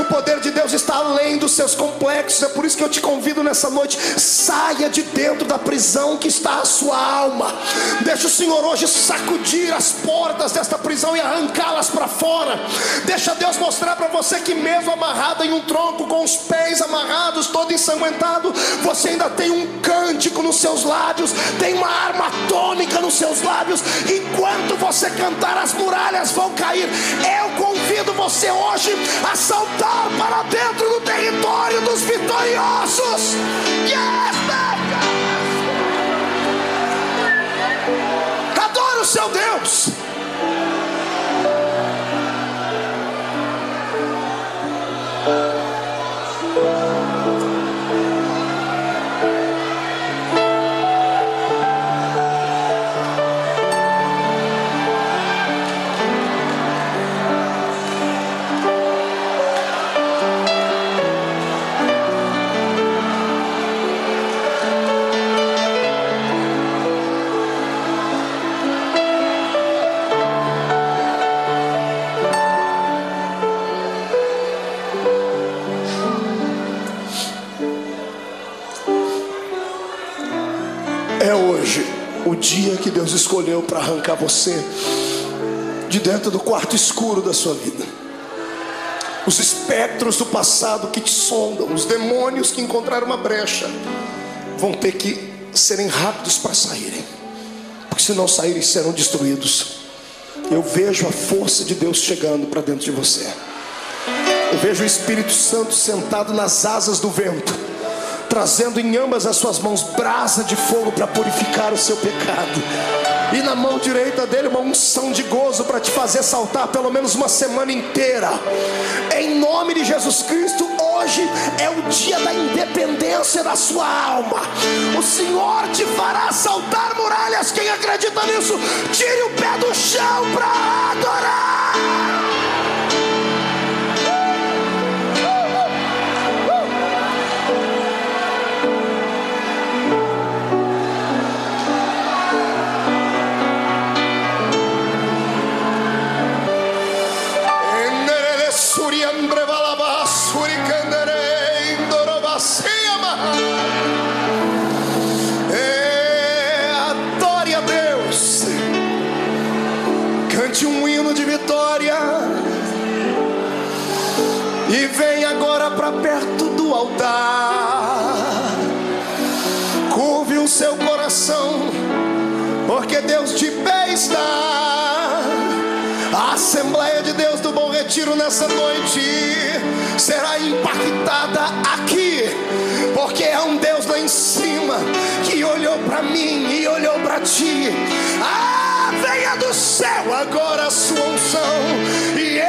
O poder de Deus está além dos seus complexos. É por isso que eu te convido nessa noite: saia de dentro da prisão que está a sua alma. Deixa o Senhor hoje sacudir as portas desta prisão e arrancá-las para fora. Deixa Deus mostrar para você que mesmo amarrado em um tronco, com os pés amarrados, todo ensanguentado, você ainda tem um cântico nos seus lábios, tem uma arma atômica nos seus lábios. Enquanto você cantar, as muralhas vão cair. Eu convido você hoje a saltar para dentro do território dos vitoriosos. Yes, adore o seu Deus. É hoje o dia que Deus escolheu para arrancar você de dentro do quarto escuro da sua vida. Os espectros do passado que te sondam, os demônios que encontraram uma brecha, vão ter que serem rápidos para saírem, porque se não saírem serão destruídos. Eu vejo a força de Deus chegando para dentro de você. Eu vejo o Espírito Santo sentado nas asas do vento, trazendo em ambas as suas mãos brasa de fogo para purificar o seu pecado. e na mão direita dele uma unção de gozo para te fazer saltar pelo menos uma semana inteira. Em nome de Jesus Cristo, hoje é o dia da independência da sua alma. O Senhor te fará saltar muralhas. Quem acredita nisso, tire o pé do chão para adorar. Adore a Deus, cante um hino de vitória e vem agora para perto do altar. Curve o seu coração, porque Deus de pé está. A Assembleia de Deus do Bom Retiro nessa noite será impactada aqui, porque é um Deus lá em cima que olhou para mim e olhou para ti. Venha do céu agora a sua unção e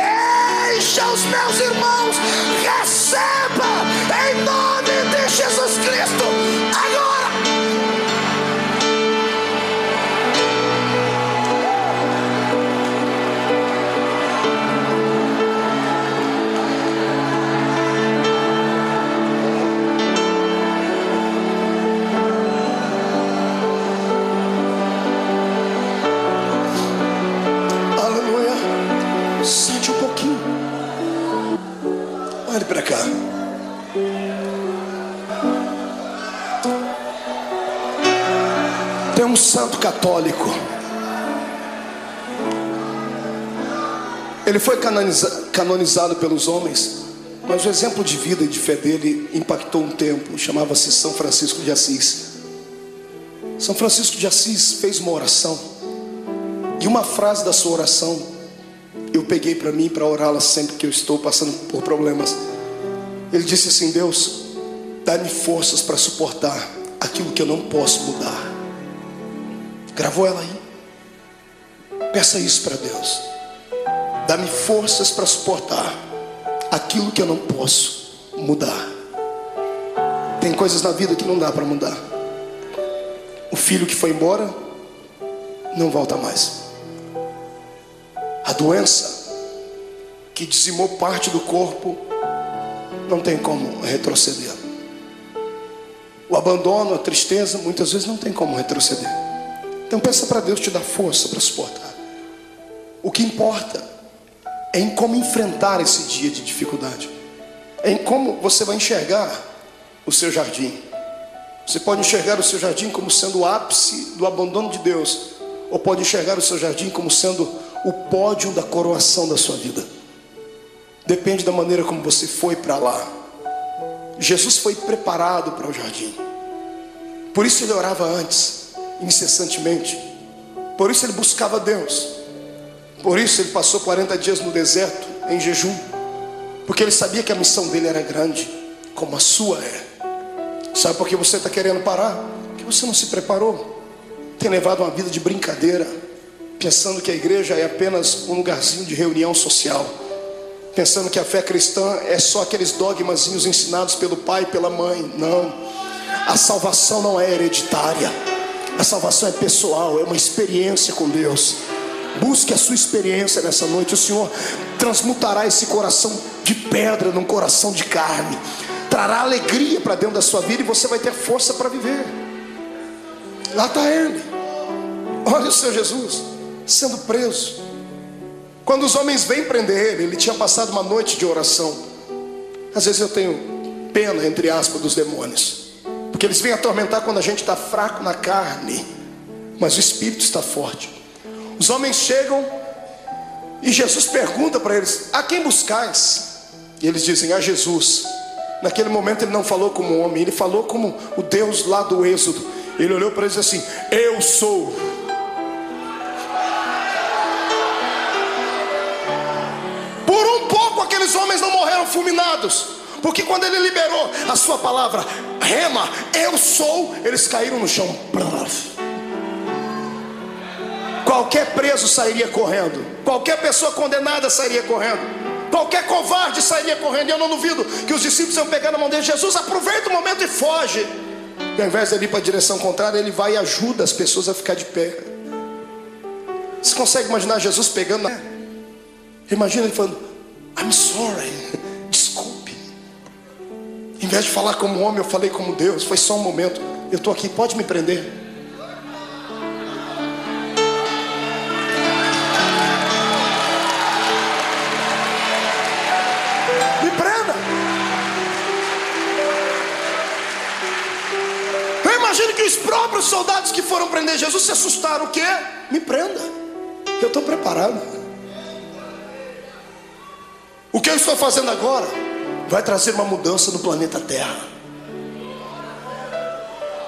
encha os meus irmãos. Receba em nome de Jesus Cristo agora. Sente um pouquinho. Olhe para cá. Tem um santo católico. Ele foi canonizado pelos homens, mas o exemplo de vida e de fé dele impactou um tempo. Chamava-se São Francisco de Assis. São Francisco de Assis fez uma oração, e uma frase da sua oração eu peguei para mim, para orá-la sempre que eu estou passando por problemas. Ele disse assim: Deus, dá-me forças para suportar aquilo que eu não posso mudar. Gravou ela aí? Peça isso para Deus. Dá-me forças para suportar aquilo que eu não posso mudar. Tem coisas na vida que não dá para mudar. O filho que foi embora não volta mais. A doença que dizimou parte do corpo não tem como retroceder. O abandono, a tristeza, muitas vezes não tem como retroceder. Então peça para Deus te dar força para suportar. O que importa é em como enfrentar esse dia de dificuldade. É em como você vai enxergar o seu jardim. Você pode enxergar o seu jardim como sendo o ápice do abandono de Deus, ou pode enxergar o seu jardim como sendo o pódio da coroação da sua vida. Depende da maneira como você foi para lá. Jesus foi preparado para o jardim. Por isso ele orava antes, incessantemente. Por isso ele buscava Deus. Por isso ele passou 40 dias no deserto em jejum, porque ele sabia que a missão dele era grande, como a sua é. Sabe por que você está querendo parar? Porque você não se preparou. Tem levado uma vida de brincadeira, pensando que a igreja é apenas um lugarzinho de reunião social, pensando que a fé cristã é só aqueles dogmazinhos ensinados pelo pai e pela mãe. Não, a salvação não é hereditária. A salvação é pessoal, é uma experiência com Deus. Busque a sua experiência nessa noite. O Senhor transmutará esse coração de pedra num coração de carne, trará alegria para dentro da sua vida, e você vai ter força para viver. Lá está Ele. Olha o Senhor Jesus sendo preso. Quando os homens vêm prender ele tinha passado uma noite de oração. Às vezes eu tenho pena, entre aspas, dos demônios, porque eles vêm atormentar quando a gente está fraco na carne, mas o espírito está forte. Os homens chegam e Jesus pergunta para eles: a quem buscais? E eles dizem: a Jesus. Naquele momento ele não falou como homem, ele falou como o Deus lá do Êxodo. Ele olhou para eles assim: eu sou. Por um pouco aqueles homens não morreram fulminados, porque quando ele liberou a sua palavra, rema, eu sou, eles caíram no chão. qualquer preso sairia correndo, qualquer pessoa condenada sairia correndo, qualquer covarde sairia correndo. E eu não duvido que os discípulos iam pegar na mão dele: Jesus, aproveita o momento e foge. E ao invés de ir para a direção contrária, ele vai e ajuda as pessoas a ficar de pé. Você consegue imaginar Jesus pegando Imagina ele falando: I'm sorry, desculpe. Em vez de falar como homem, eu falei como Deus. Foi só um momento, eu estou aqui, pode me prender. Me prenda. Eu imagino que os próprios soldados que foram prender Jesus se assustaram. O quê? Me prenda, eu estou preparado. O que eu estou fazendo agora vai trazer uma mudança no planeta Terra.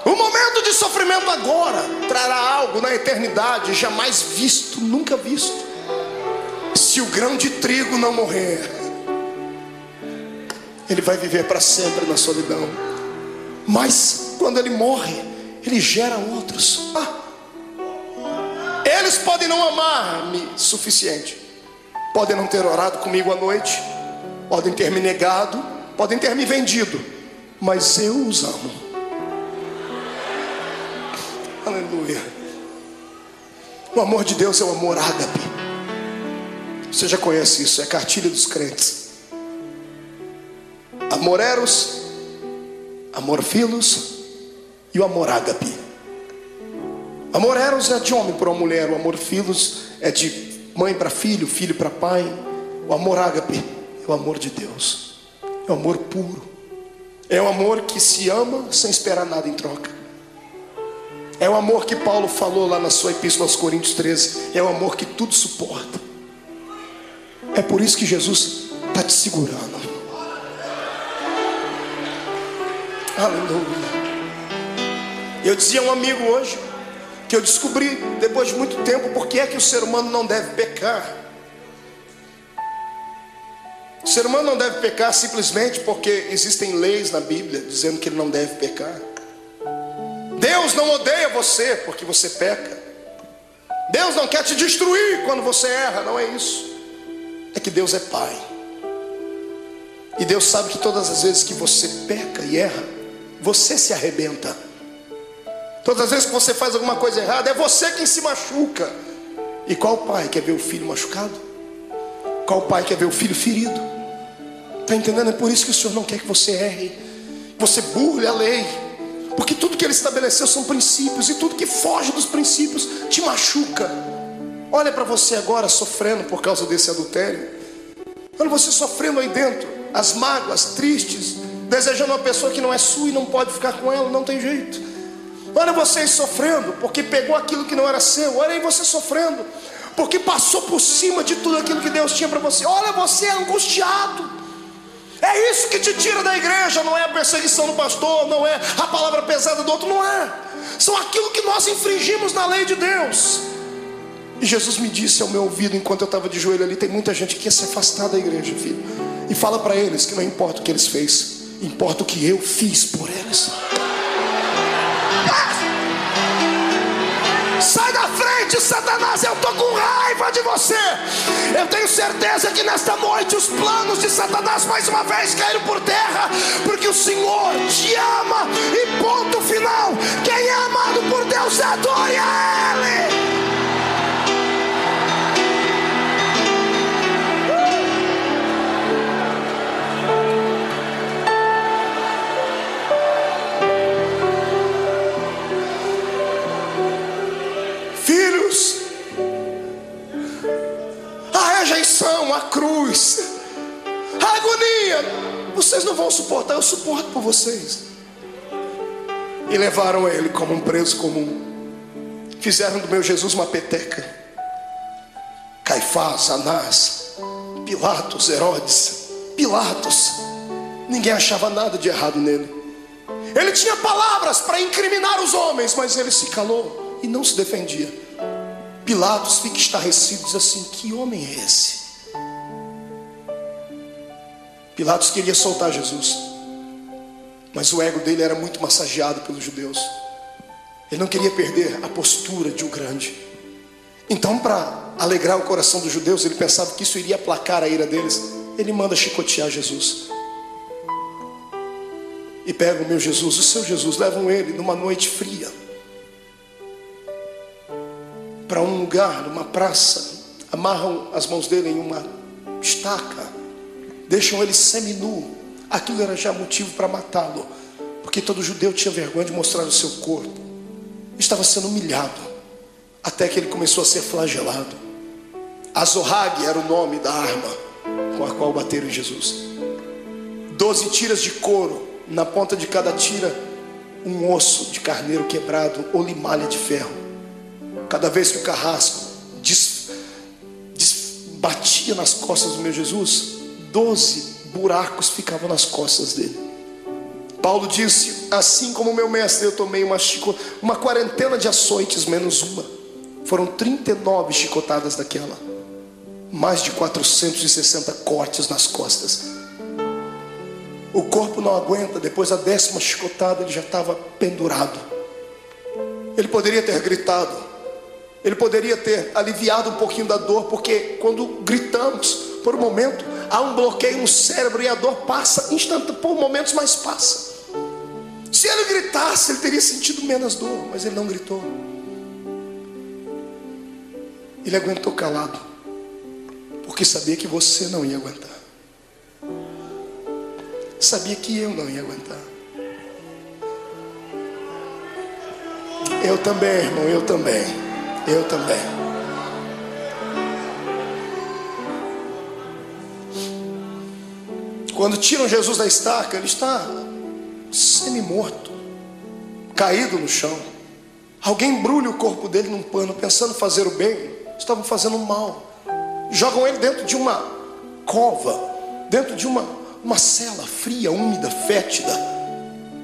O momento de sofrimento agora trará algo na eternidade jamais visto, nunca visto. Se o grão de trigo não morrer, ele vai viver para sempre na solidão. Mas quando ele morre, ele gera outros. Eles podem não amar-me suficiente, podem não ter orado comigo à noite, podem ter me negado, podem ter me vendido, mas eu os amo. Aleluia. O amor de Deus é o amor ágape. Você já conhece isso, é a cartilha dos crentes. Amor eros, amor filos e o amor ágape. Amor eros é de homem para uma mulher, o amor filos é de mãe para filho, filho para pai. O amor ágape é o amor de Deus, é o amor puro, é o amor que se ama sem esperar nada em troca. É o amor que Paulo falou lá na sua epístola aos Coríntios 13. É o amor que tudo suporta. É por isso que Jesus está te segurando. Aleluia. Eu dizia a um amigo hoje que eu descobri depois de muito tempo por que é que o ser humano não deve pecar. O ser humano não deve pecar simplesmente porque existem leis na Bíblia dizendo que ele não deve pecar. Deus não odeia você porque você peca. Deus não quer te destruir quando você erra, não é isso. É que Deus é Pai. E Deus sabe que todas as vezes que você peca e erra, você se arrebenta. Todas as vezes que você faz alguma coisa errada, é você quem se machuca. E qual pai quer ver o filho machucado? Qual pai quer ver o filho ferido? Está entendendo? É por isso que o Senhor não quer que você erre, que você burle a lei. Porque tudo que Ele estabeleceu são princípios, e tudo que foge dos princípios te machuca. Olha para você agora sofrendo por causa desse adultério. Olha você sofrendo aí dentro, as mágoas, tristes, desejando uma pessoa que não é sua e não pode ficar com ela, não tem jeito. Olha vocês sofrendo porque pegou aquilo que não era seu. Olha aí você sofrendo porque passou por cima de tudo aquilo que Deus tinha para você. Olha você angustiado. É isso que te tira da igreja. Não é a perseguição do pastor, não é a palavra pesada do outro, não é. São aquilo que nós infringimos na lei de Deus. E Jesus me disse ao meu ouvido enquanto eu estava de joelho ali: tem muita gente que quer se afastar da igreja, filho. E fala para eles que não importa o que eles fez, importa o que eu fiz por eles. Sai da frente, Satanás, eu estou com raiva de você. Eu tenho certeza que nesta noite os planos de Satanás mais uma vez caíram por terra, porque o Senhor te ama e ponto final. Quem é amado por Deus, adore a Ele. Filhos, a rejeição, a cruz, a agonia, vocês não vão suportar, eu suporto por vocês. E levaram ele como um preso comum. Fizeram do meu Jesus uma peteca. Caifás, Anás, Pilatos, Herodes, Pilatos. Ninguém achava nada de errado nele. Ele tinha palavras para incriminar os homens, mas ele se calou e não se defendia. Pilatos fica estarrecido e diz assim: que homem é esse? Pilatos queria soltar Jesus, mas o ego dele era muito massageado pelos judeus. Ele não queria perder a postura de um grande. Então, para alegrar o coração dos judeus, ele pensava que isso iria aplacar a ira deles. Ele manda chicotear Jesus. E pegam o meu Jesus, o seu Jesus, levam ele numa noite fria para um lugar, numa praça, amarram as mãos dele em uma estaca, deixam ele seminu. Aquilo era já motivo para matá-lo, porque todo judeu tinha vergonha de mostrar o seu corpo. Estava sendo humilhado, até que ele começou a ser flagelado. Azorrague era o nome da arma com a qual bateram em Jesus. 12 tiras de couro, na ponta de cada tira um osso de carneiro quebrado ou limalha de ferro. Cada vez que o carrasco batia nas costas do meu Jesus, 12 buracos ficavam nas costas dele. Paulo disse: assim como o meu mestre, eu tomei uma quarentena de açoites menos uma. Foram 39 chicotadas daquela, mais de 460 cortes nas costas. O corpo não aguenta. Depois da 10ª chicotada, ele já estava pendurado. Ele poderia ter gritado, ele poderia ter aliviado um pouquinho da dor, porque quando gritamos, por um momento, há um bloqueio no cérebro e a dor passa por momentos, mas passa. Se ele gritasse, ele teria sentido menos dor, mas ele não gritou. Ele aguentou calado, porque sabia que você não ia aguentar. Sabia que eu não ia aguentar. Eu também, irmão, eu também. Quando tiram Jesus da estaca, ele está semi-morto, caído no chão. Alguém embrulha o corpo dele num pano, pensando fazer o bem. Estavam fazendo mal. Jogam ele dentro de uma cova, dentro de uma cela fria, úmida, fétida.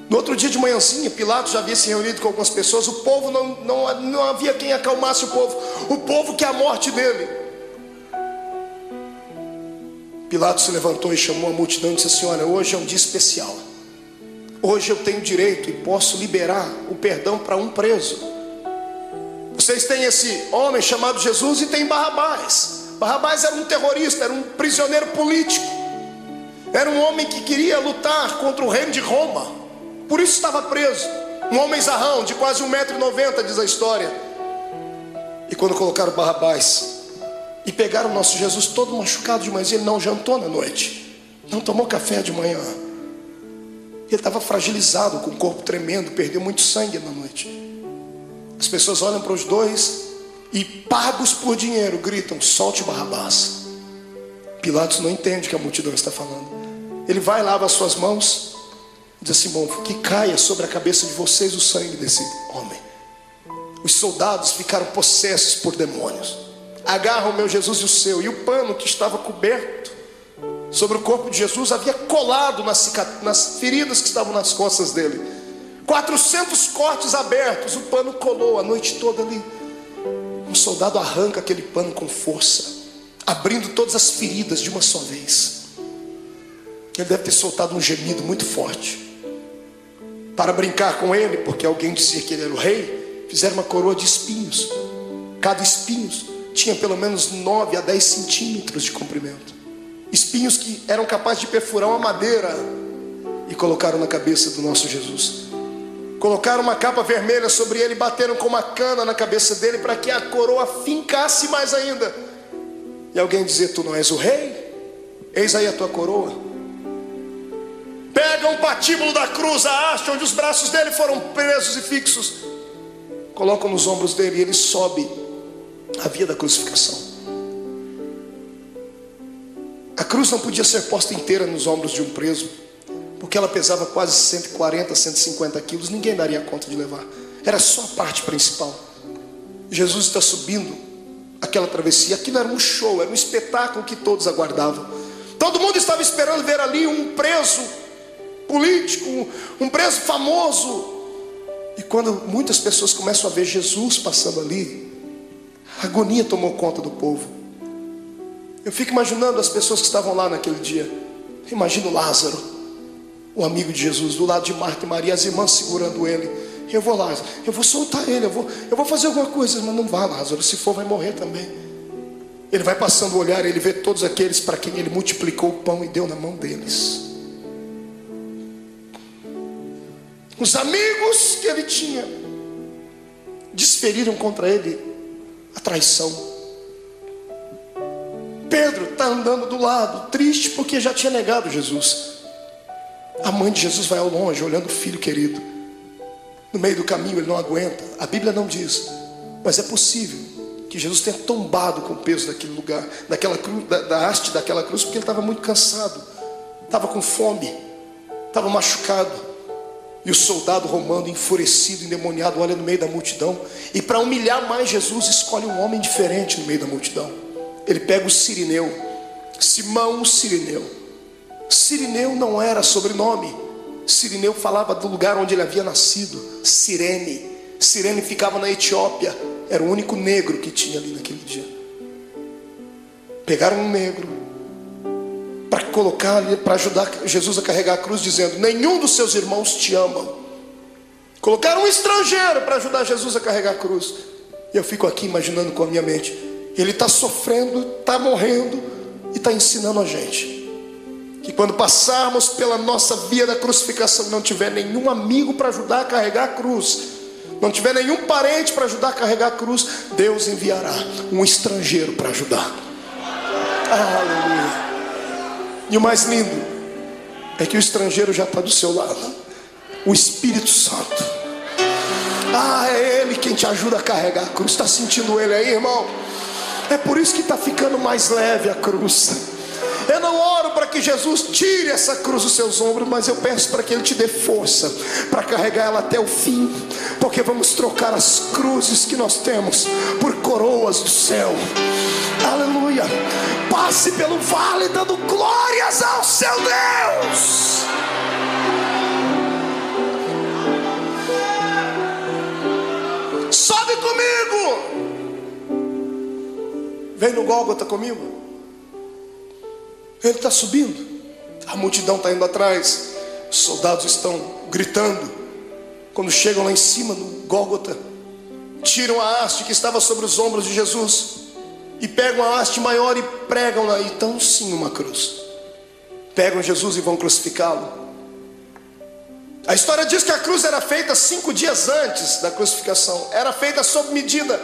No outro dia de manhãzinha, Pilatos já havia se reunido com algumas pessoas. O povo não havia quem acalmasse o povo. O povo quer a morte dele. Pilatos se levantou e chamou a multidão e disse assim: olha, hoje é um dia especial. Hoje eu tenho direito e posso liberar o perdão para um preso. Vocês têm esse homem chamado Jesus e tem Barrabás. Barrabás era um terrorista, era um prisioneiro político. Era um homem que queria lutar contra o reino de Roma. Por isso estava preso. Um homem zarrão, de quase 1,90 m, diz a história. E quando colocaram Barrabás e pegaram o nosso Jesus todo machucado de manhã, ele não jantou na noite, não tomou café de manhã. Ele estava fragilizado, com o corpo tremendo, perdeu muito sangue na noite. As pessoas olham para os dois e, pagos por dinheiro, gritam: solte Barrabás. Pilatos não entende o que a multidão está falando. Ele vai, lava as suas mãos, diz assim: bom, que caia sobre a cabeça de vocês o sangue desse homem. Os soldados ficaram possessos por demônios. Agarram o meu Jesus e o seu, e o pano que estava coberto sobre o corpo de Jesus havia colado nas feridas que estavam nas costas dele. 400 cortes abertos, o pano colou a noite toda ali. Um soldado arranca aquele pano com força, abrindo todas as feridas de uma só vez. Ele deve ter soltado um gemido muito forte. Para brincar com ele, porque alguém dizia que ele era o rei, fizeram uma coroa de espinhos. Cada espinho tinha pelo menos 9 a 10 centímetros de comprimento. Espinhos que eram capazes de perfurar uma madeira. E colocaram na cabeça do nosso Jesus. Colocaram uma capa vermelha sobre ele, bateram com uma cana na cabeça dele para que a coroa fincasse mais ainda. E alguém dizia: tu não és o rei? Eis aí a tua coroa. Pegam o patíbulo da cruz, a haste onde os braços dele foram presos e fixos, colocam nos ombros dele e ele sobe a via da crucificação. A cruz não podia ser posta inteira nos ombros de um preso, porque ela pesava quase 140, 150 quilos. Ninguém daria conta de levar. Era só a parte principal. Jesus está subindo aquela travessia. Aquilo era um show, era um espetáculo que todos aguardavam. Todo mundo estava esperando ver ali um preso político, um preso famoso. E quando muitas pessoas começam a ver Jesus passando ali, a agonia tomou conta do povo. Eu fico imaginando as pessoas que estavam lá naquele dia. Imagino Lázaro, o amigo de Jesus, do lado de Marta e Maria, as irmãs segurando ele. Eu vou, Lázaro, eu vou soltar ele, eu vou fazer alguma coisa. Mas não vá, Lázaro, se for vai morrer também. Ele vai passando o olhar, ele vê todos aqueles para quem ele multiplicou o pão e deu na mão deles. Os amigos que ele tinha desferiram contra ele a traição. Pedro está andando do lado, triste porque já tinha negado Jesus. A mãe de Jesus vai ao longe, olhando o filho querido. No meio do caminho ele não aguenta. A Bíblia não diz, mas é possível que Jesus tenha tombado com o peso daquele lugar, daquela cruz, da haste daquela cruz, porque ele estava muito cansado, estava com fome, estava machucado. E o soldado romano, enfurecido, endemoniado, olha no meio da multidão, e para humilhar mais Jesus, escolhe um homem diferente no meio da multidão. Ele pega o Cirineu, Simão o Cirineu. Cirineu não era sobrenome. Cirineu falava do lugar onde ele havia nascido, Cirene. Cirene ficava na Etiópia. Era o único negro que tinha ali naquele dia. Pegaram um negro para colocar ali, para ajudar Jesus a carregar a cruz, dizendo: nenhum dos seus irmãos te amam. Colocaram um estrangeiro para ajudar Jesus a carregar a cruz. E eu fico aqui imaginando com a minha mente, ele está sofrendo, está morrendo e está ensinando a gente que quando passarmos pela nossa via da crucificação, não tiver nenhum amigo para ajudar a carregar a cruz, não tiver nenhum parente para ajudar a carregar a cruz, Deus enviará um estrangeiro para ajudar. Aleluia. E o mais lindo é que o estrangeiro já está do seu lado, o Espírito Santo. É Ele quem te ajuda a carregar a cruz. Está sentindo Ele aí, irmão? É por isso que está ficando mais leve a cruz. Eu não oro para que Jesus tire essa cruz dos seus ombros, mas eu peço para que Ele te dê força para carregar ela até o fim, porque vamos trocar as cruzes que nós temos por coroas do céu. Aleluia. Passe pelo vale dando glórias ao seu Deus. Sobe comigo. Vem no Gólgota comigo. Ele está subindo, a multidão está indo atrás, os soldados estão gritando. Quando chegam lá em cima no Gólgota, tiram a haste que estava sobre os ombros de Jesus e pegam a haste maior e pregam lá. Então sim, uma cruz. Pegam Jesus e vão crucificá-lo. A história diz que a cruz era feita 5 dias antes da crucificação. Era feita sob medida.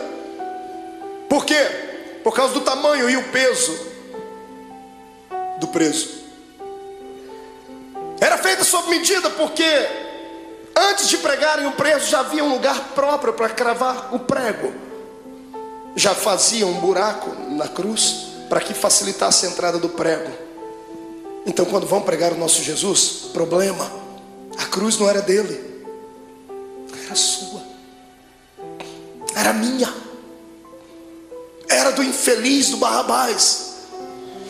Por quê? Por causa do tamanho e o peso do preso. Era feita sob medida porque antes de pregarem o preso já havia um lugar próprio para cravar o prego. Já faziam um buraco na cruz para que facilitasse a entrada do prego. Então quando vão pregar o nosso Jesus, problema, a cruz não era dele, era sua, era minha, era do infeliz, do Barrabás.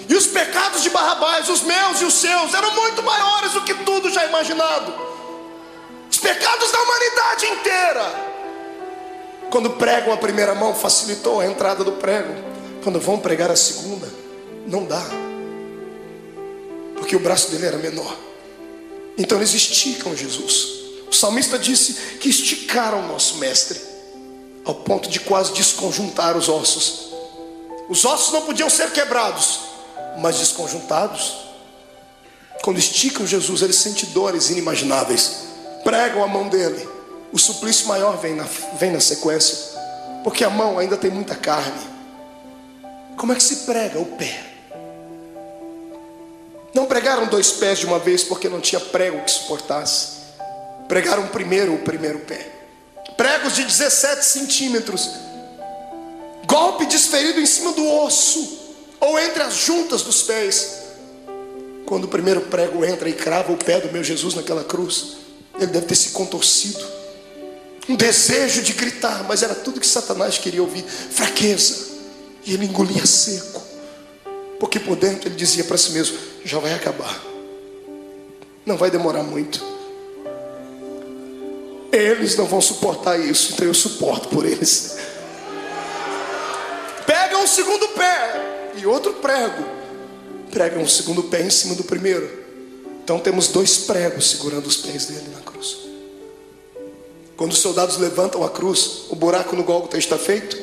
E os pecados de Barrabás, os meus e os seus, eram muito maiores do que tudo já imaginado. Os pecados da humanidade inteira. Quando pregam a primeira mão, facilitou a entrada do prego. Quando vão pregar a segunda, não dá, porque o braço dele era menor. Então eles esticam Jesus. O salmista disse que esticaram o nosso mestre, ao ponto de quase desconjuntar os ossos. Os ossos não podiam ser quebrados, mas desconjuntados. Quando esticam Jesus, ele sente dores inimagináveis. Pregam a mão dele, o suplício maior vem na sequência, porque a mão ainda tem muita carne. Como é que se prega o pé? Não pregaram 2 pés de uma vez, porque não tinha prego que suportasse. Pregaram o primeiro pé. Pregos de 17 centímetros, golpe desferido em cima do osso, ou entre as juntas dos pés. Quando o primeiro prego entra e crava o pé do meu Jesus naquela cruz, ele deve ter se contorcido, um desejo de gritar, mas era tudo que Satanás queria ouvir, fraqueza. E ele engolia seco, porque por dentro ele dizia para si mesmo: já vai acabar, não vai demorar muito, eles não vão suportar isso, então eu suporto por eles. Pega um segundo pé e outro prego, prega um segundo pé em cima do primeiro. Então temos 2 pregos segurando os pés dele na cruz. Quando os soldados levantam a cruz, o buraco no Gólgota está feito.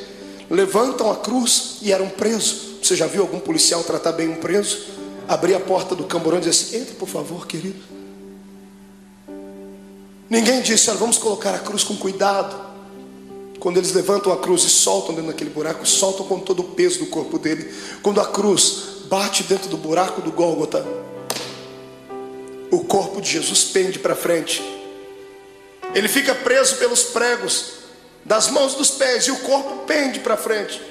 Levantam a cruz e eram presos. Você já viu algum policial tratar bem um preso? Abrir a porta do camburão e dizer assim: entra por favor, querido. Ninguém disse: olha, vamos colocar a cruz com cuidado. Quando eles levantam a cruz e soltam dentro daquele buraco, soltam com todo o peso do corpo dele. Quando a cruz bate dentro do buraco do Gólgota, o corpo de Jesus pende para frente. Ele fica preso pelos pregos das mãos e dos pés, e o corpo pende para frente.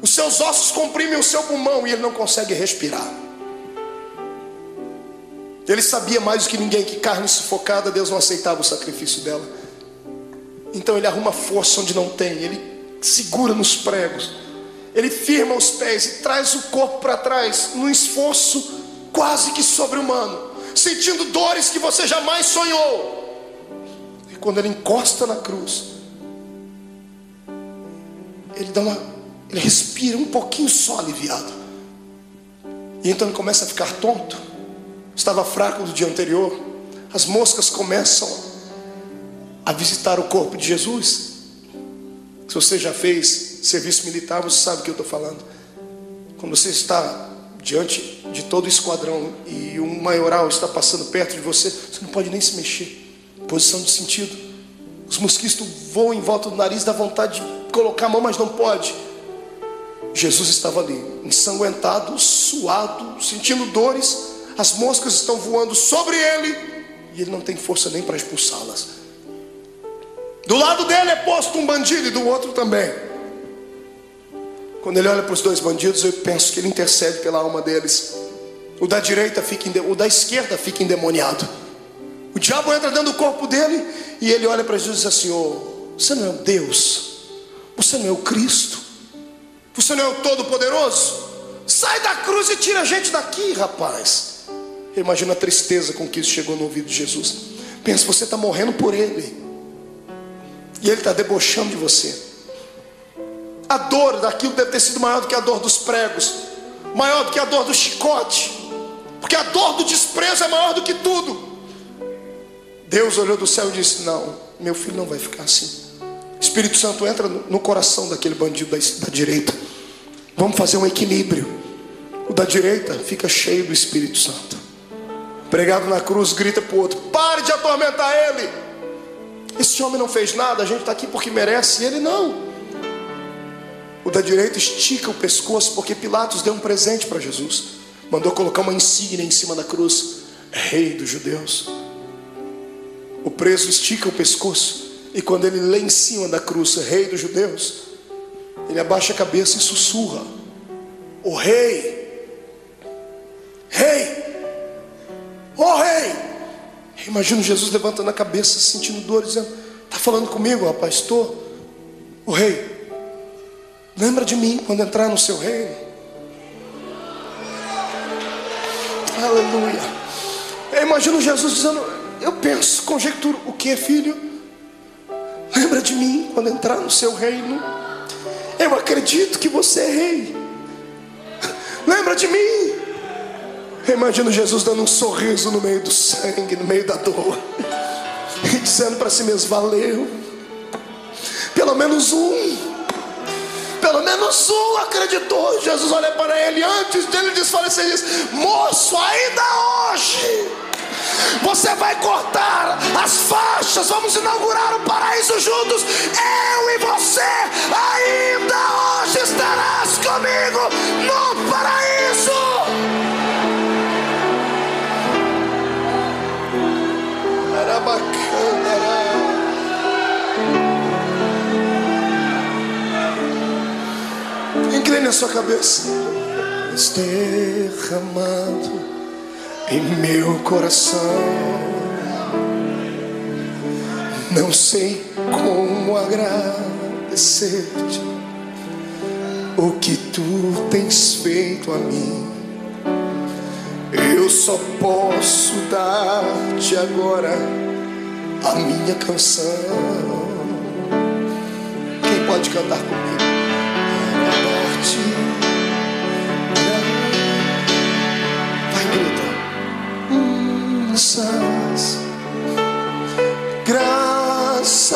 Os seus ossos comprimem o seu pulmão e ele não consegue respirar. Ele sabia mais do que ninguém que carne sufocada, Deus não aceitava o sacrifício dela. Então ele arruma força onde não tem, ele segura nos pregos, ele firma os pés e traz o corpo para trás, num esforço quase que sobre-humano, sentindo dores que você jamais sonhou. E quando ele encosta na cruz, ele respira um pouquinho só aliviado. E então ele começa a ficar tonto. Estava fraco do dia anterior. As moscas começam a visitar o corpo de Jesus. Se você já fez serviço militar, você sabe o que eu estou falando. Quando você está diante de todo o esquadrão e um maioral está passando perto de você, você não pode nem se mexer. Posição de sentido. Os mosquitos voam em volta do nariz, dá vontade de colocar a mão, mas não pode. Jesus estava ali, ensanguentado, suado, sentindo dores. As moscas estão voando sobre ele e ele não tem força nem para expulsá-las. Do lado dele é posto um bandido e do outro também. Quando ele olha para os dois bandidos, eu penso que ele intercede pela alma deles. O da esquerda fica endemoniado. O diabo entra dentro do corpo dele e ele olha para Jesus e diz assim: oh, você não é o Deus, você não é o Cristo, você não é o Todo-Poderoso? Sai da cruz e tira a gente daqui, rapaz. Eu imagino a tristeza com que isso chegou no ouvido de Jesus. Pensa, você está morrendo por ele e ele está debochando de você. A dor daquilo deve ter sido maior do que a dor dos pregos, maior do que a dor do chicote, porque a dor do desprezo é maior do que tudo. Deus olhou do céu e disse: não, meu filho não vai ficar assim. Espírito Santo entra no coração daquele bandido da direita. Vamos fazer um equilíbrio. O da direita fica cheio do Espírito Santo. Pregado na cruz, grita para o outro: pare de atormentar ele. Esse homem não fez nada, a gente está aqui porque merece, e ele não. O da direita estica o pescoço, porque Pilatos deu um presente para Jesus. Mandou colocar uma insígnia em cima da cruz: Rei dos Judeus. O preso estica o pescoço, e quando ele lê em cima da cruz Rei dos Judeus, ele abaixa a cabeça e sussurra: o Rei, Rei, ó Rei. Imagino Jesus levantando a cabeça, sentindo dor, dizendo: está falando comigo, rapaz? Estou. O Rei, lembra de mim quando entrar no seu reino. Aleluia. Eu imagino Jesus dizendo, eu penso, conjecturo: o que, filho? Lembra de mim quando entrar no seu reino. Eu acredito que você é rei. Lembra de mim. Eu imagino Jesus dando um sorriso no meio do sangue, no meio da dor, e dizendo para si mesmo: valeu. Pelo menos um acreditou. Jesus olha para ele antes dele desfalecer e diz: moço, ainda hoje você vai cortar as faixas, vamos inaugurar o paraíso juntos. Eu e você, ainda hoje estarás comigo no paraíso. Era bacana, incline a sua cabeça. Derramado em meu coração, não sei como agradecer-te o que tu tens feito a mim. Eu só posso dar-te agora a minha canção. Quem pode cantar comigo? Graças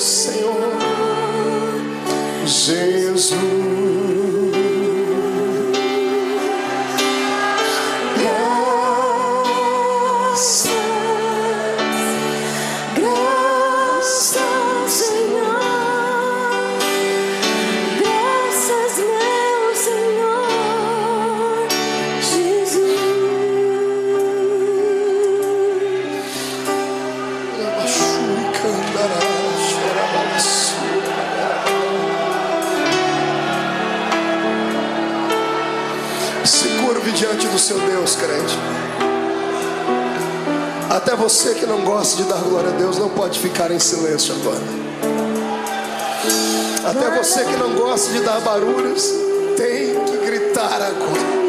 Senhor Jesus. Diante do seu Deus, crente. Até você que não gosta de dar glória a Deus não pode ficar em silêncio agora. Até você que não gosta de dar barulhos tem que gritar agora.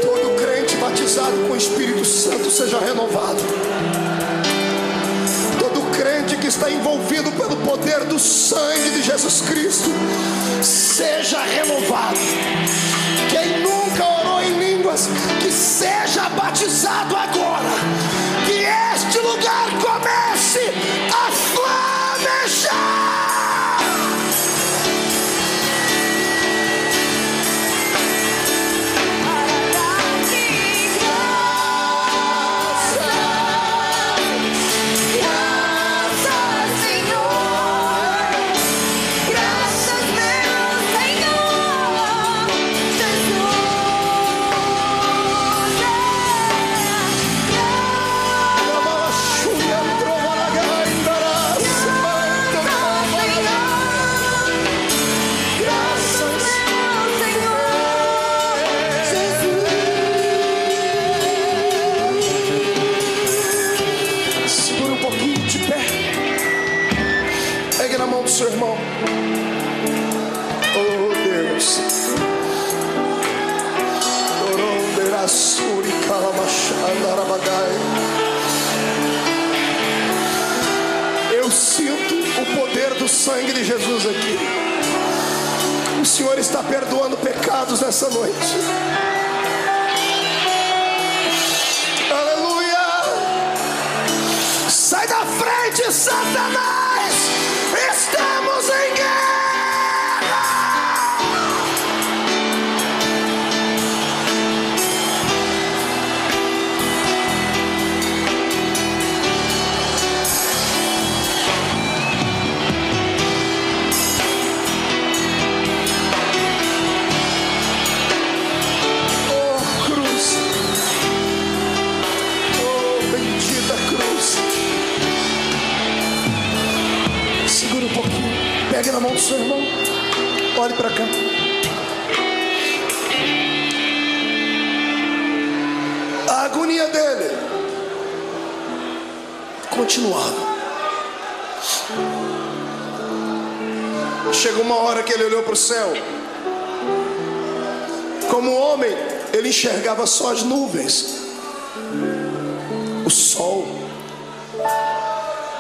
Todo crente batizado com o Espírito Santo seja renovado. Todo crente que está envolvido pelo poder do sangue de Jesus Cristo seja renovado. Quem nunca orou em línguas, que seja batizado agora. Que este lugar comece a flamejar. Seu irmão, oh Deus, eu sinto o poder do sangue de Jesus aqui. O Senhor está perdoando pecados nessa noite. Aleluia! Sai da frente, Satanás! Estamos em guerra! olhe para cá. A agonia dele continuava. Chegou uma hora que ele olhou para o céu. Como homem, ele enxergava só as nuvens, o sol.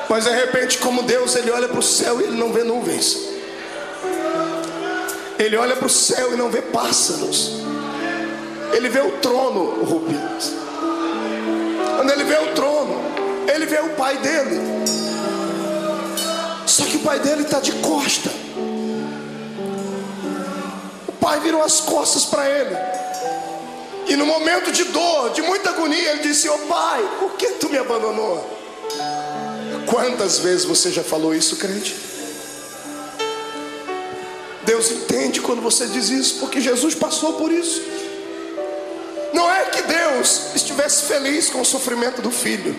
Mas de repente, como Deus, ele olha para o céu e ele não vê nuvens. Ele olha para o céu e não vê pássaros. Ele vê o trono, Rubens. Quando ele vê o trono, ele vê o pai dele. Só que o pai dele está de costa. O pai virou as costas para ele. E no momento de dor, de muita agonia, ele disse: "Ô pai, por que tu me abandonou?" Quantas vezes você já falou isso, crente? Deus entende quando você diz isso, porque Jesus passou por isso. Não é que Deus estivesse feliz com o sofrimento do filho.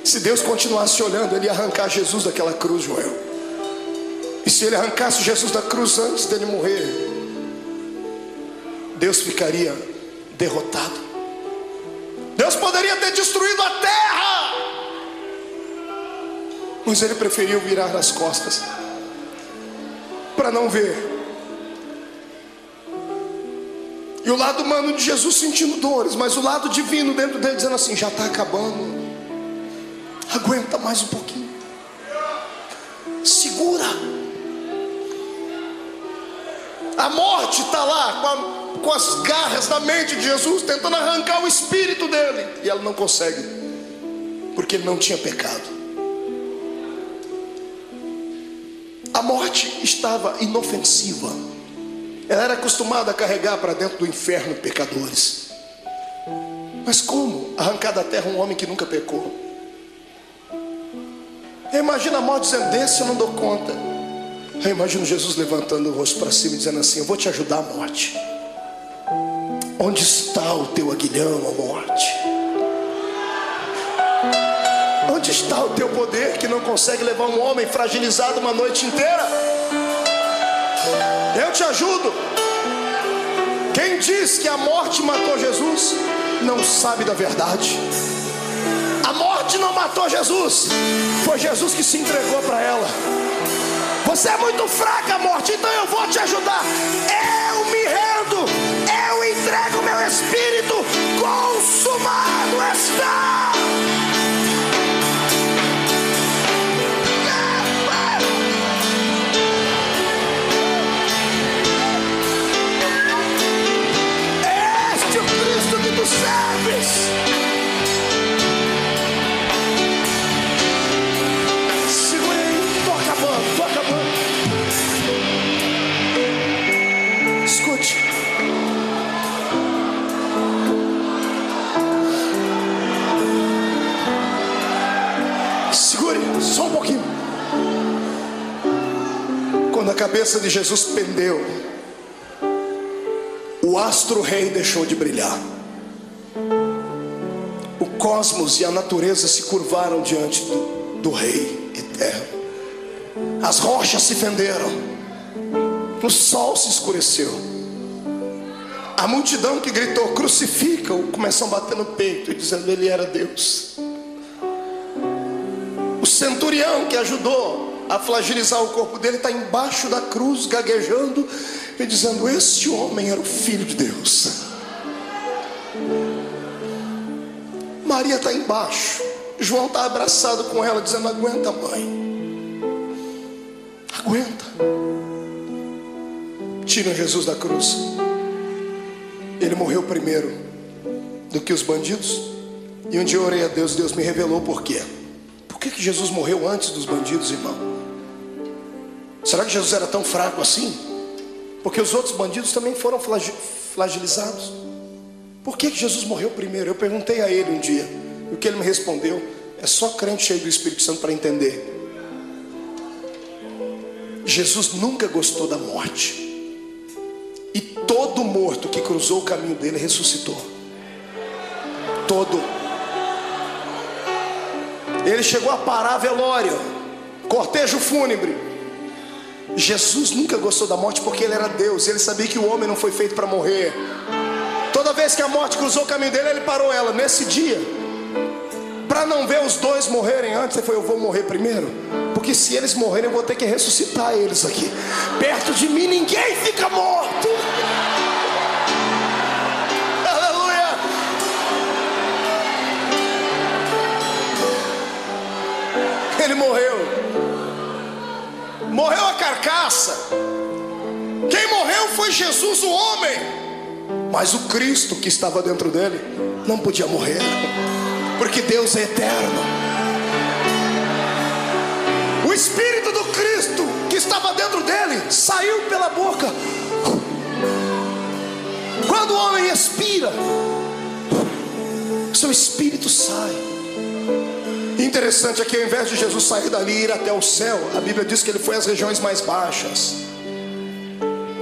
Se Deus continuasse olhando, ele ia arrancar Jesus daquela cruz, Joel. E se ele arrancasse Jesus da cruz antes dele morrer, Deus ficaria derrotado. Deus poderia ter destruído a terra, mas ele preferiu virar as costas para não ver. E o lado humano de Jesus sentindo dores, mas o lado divino dentro dele dizendo assim: já está acabando, aguenta mais um pouquinho, segura. A morte está lá com as garras da mente de Jesus, tentando arrancar o espírito dele, e ela não consegue, porque ele não tinha pecado. A morte estava inofensiva. Ela era acostumada a carregar para dentro do inferno pecadores. Mas como arrancar da terra um homem que nunca pecou? Eu imagino a morte dizendo: desse eu não dou conta. Eu imagino Jesus levantando o rosto para cima e dizendo assim: eu vou te ajudar, morte. Onde está o teu aguilhão, ó morte? Onde está o teu poder que não consegue levar um homem fragilizado uma noite inteira? Eu te ajudo. Quem diz que a morte matou Jesus não sabe da verdade. A morte não matou Jesus, foi Jesus que se entregou para ela. Você é muito fraca, morte, então eu vou te ajudar. Eu me rendo, eu entrego meu espírito, consumado está. Serves. Segura aí, tô acabando. Escute. Segure só um pouquinho. Quando a cabeça de Jesus pendeu, o astro-rei deixou de brilhar. O cosmos e a natureza se curvaram diante do Rei eterno. As rochas se fenderam, o sol se escureceu. A multidão que gritou: crucifica-o, começou a bater no peito e dizendo: ele era Deus. O centurião que ajudou a fragilizar o corpo dele está embaixo da cruz, gaguejando e dizendo: este homem era o Filho de Deus. Maria está embaixo, João está abraçado com ela, dizendo: aguenta, mãe, aguenta. Tiram Jesus da cruz. Ele morreu primeiro do que os bandidos. E um dia eu orei a Deus, Deus me revelou por quê. Por que Jesus morreu antes dos bandidos, irmão? Será que Jesus era tão fraco assim? Porque os outros bandidos também foram flagelizados. Por que Jesus morreu primeiro? Eu perguntei a ele um dia, e o que ele me respondeu: é só crente cheio do Espírito Santo para entender. Jesus nunca gostou da morte. E todo morto que cruzou o caminho dele ressuscitou. Todo. Ele chegou a parar velório, cortejo fúnebre, Jesus nunca gostou da morte porque ele era Deus. Ele sabia que o homem não foi feito para morrer. Toda vez que a morte cruzou o caminho dele, ele parou ela. Nesse dia, para não ver os dois morrerem antes, ele falou: eu vou morrer primeiro, porque se eles morrerem eu vou ter que ressuscitar eles aqui. Perto de mim ninguém fica morto. Aleluia. Ele morreu. Morreu a carcaça. Quem morreu foi Jesus, o homem. Mas o Cristo que estava dentro dele não podia morrer, porque Deus é eterno. O Espírito do Cristo que estava dentro dele saiu pela boca. Quando o homem expira, seu espírito sai. Interessante é que ao invés de Jesus sair dali e ir até o céu, a Bíblia diz que ele foi às regiões mais baixas.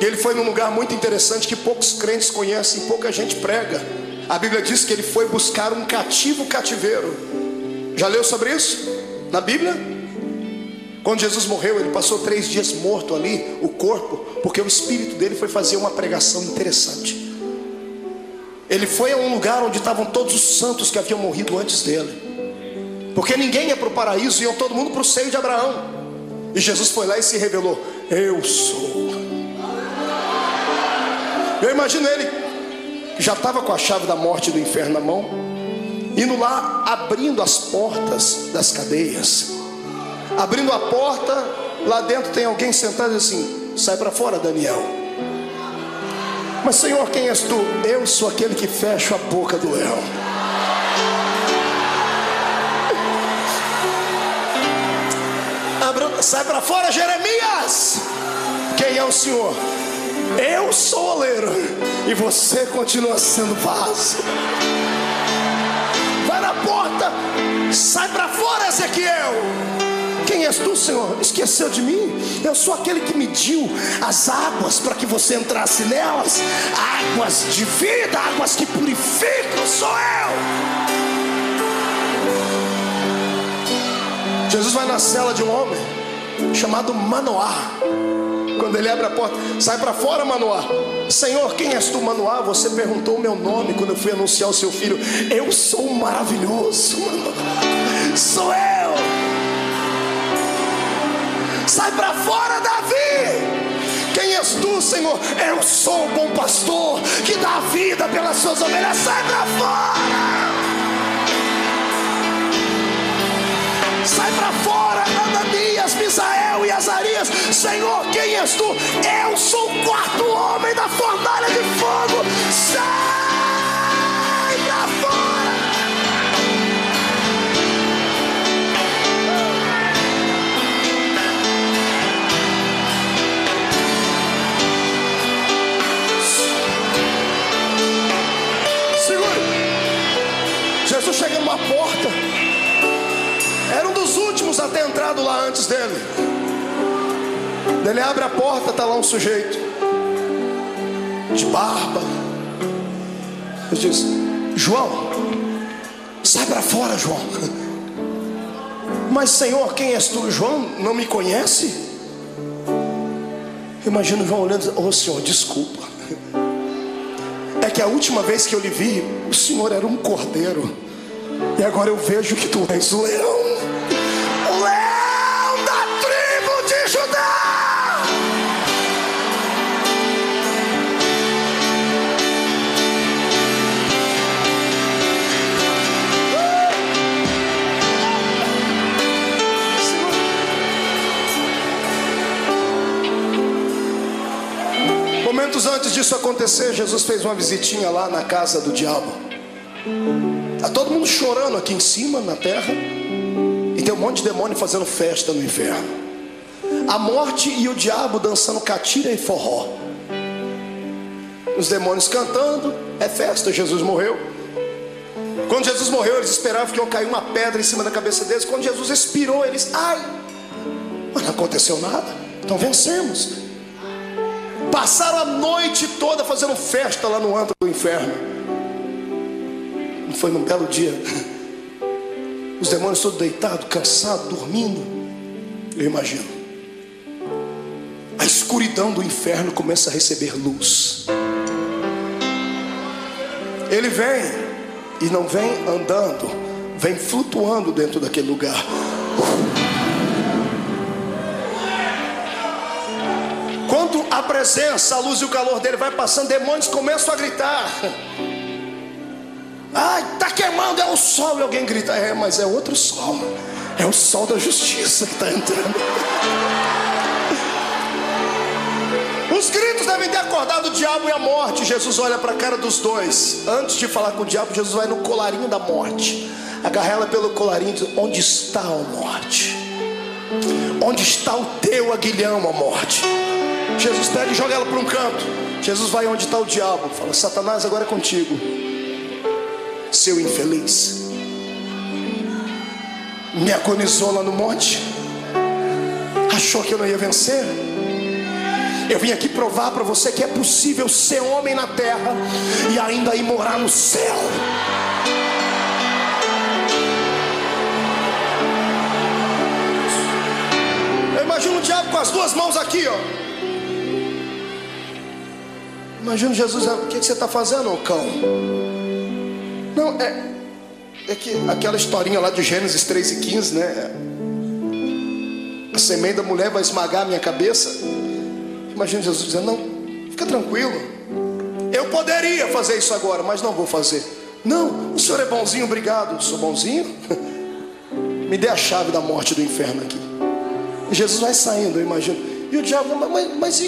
E ele foi num lugar muito interessante que poucos crentes conhecem, pouca gente prega. A Bíblia diz que ele foi buscar um cativeiro. Já leu sobre isso na Bíblia? Quando Jesus morreu, ele passou 3 dias morto ali, o corpo, porque o espírito dele foi fazer uma pregação interessante. Ele foi a um lugar onde estavam todos os santos que haviam morrido antes dele, porque ninguém ia para o paraíso, iam todo mundo para o seio de Abraão. E Jesus foi lá e se revelou: eu sou. Eu imagino ele, que já estava com a chave da morte e do inferno na mão, indo lá, abrindo as portas das cadeias. Abrindo a porta, lá dentro tem alguém sentado e assim: sai para fora, Daniel. Mas Senhor, quem és tu? Eu sou aquele que fecha a boca do leão. Sai para fora, Jeremias. Quem é o Senhor? Eu sou o oleiro e você continua sendo vaso. Vai na porta. Sai para fora, Ezequiel. Quem és tu, Senhor? Esqueceu de mim? Eu sou aquele que mediu as águas para que você entrasse nelas. Águas de vida, águas que purificam, sou eu. Jesus vai na cela de um homem chamado Manoá. Quando ele abre a porta: sai para fora, Manoá. Senhor, quem és tu, Manoá? Você perguntou o meu nome quando eu fui anunciar o seu filho. Eu sou maravilhoso, Manoá. Sou eu. Sai para fora, Davi. Quem és tu, Senhor? Eu sou o bom pastor que dá a vida pelas suas ovelhas. Sai para fora. Sai para fora, Ananias, Misael e Azarias. Senhor, quem és tu? Eu sou o 4º homem da fornalha de fogo. Sai para fora. Segure. Jesus chega numa porta. Era um dos últimos a ter entrado lá antes dele. Ele abre a porta, está lá um sujeito de barba. Ele diz: João, sai para fora, João. Mas Senhor, quem és tu? João não me conhece? Imagina João olhando e dizendo: Senhor, desculpa. É que a última vez que eu lhe vi, o Senhor era um cordeiro, e agora eu vejo que tu és o leão. O leão da tribo de Judá. Momentos antes disso acontecer, Jesus fez uma visitinha lá na casa do diabo. Está todo mundo chorando aqui em cima, na terra, e tem um monte de demônio fazendo festa no inferno. A morte e o diabo dançando catira e forró. Os demônios cantando, é festa. Jesus morreu. Quando Jesus morreu, eles esperavam que ia cair uma pedra em cima da cabeça deles. Quando Jesus expirou, eles: ai, mas não aconteceu nada, então vencemos. Passaram a noite toda fazendo festa lá no antro do inferno. Foi num belo dia, os demônios todos deitados, cansados, dormindo. Eu imagino. a escuridão do inferno começa a receber luz. Ele vem, e não vem andando, vem flutuando dentro daquele lugar. Quando a presença, a luz e o calor dele vai passando, demônios começam a gritar: ai, está queimando, é o sol. E alguém grita: é, mas é outro sol, é o sol da justiça que está entrando. Os gritos devem ter acordado o diabo e a morte. Jesus olha para a cara dos dois. Antes de falar com o diabo, Jesus vai no colarinho da morte, agarra ela pelo colarinho e diz: onde está a morte? Onde está o teu aguilhão, a morte? Jesus pega e joga ela para um canto. Jesus vai onde está o diabo, fala: Satanás, agora é contigo, seu infeliz. Me agonizou lá no monte, achou que eu não ia vencer. Eu vim aqui provar para você que é possível ser homem na terra e ainda ir morar no céu. Eu imagino o diabo com as duas mãos aqui, ó. Imagina Jesus: o que você está fazendo, ô cão? Não, é que aquela historinha lá de Gênesis 3:15, né? A semente da mulher vai esmagar a minha cabeça. Imagina Jesus dizendo: não, fica tranquilo, eu poderia fazer isso agora, mas não vou fazer. Não, o senhor é bonzinho, obrigado. Sou bonzinho? Me dê a chave da morte do inferno aqui. E Jesus vai saindo, eu imagino. E o diabo: mas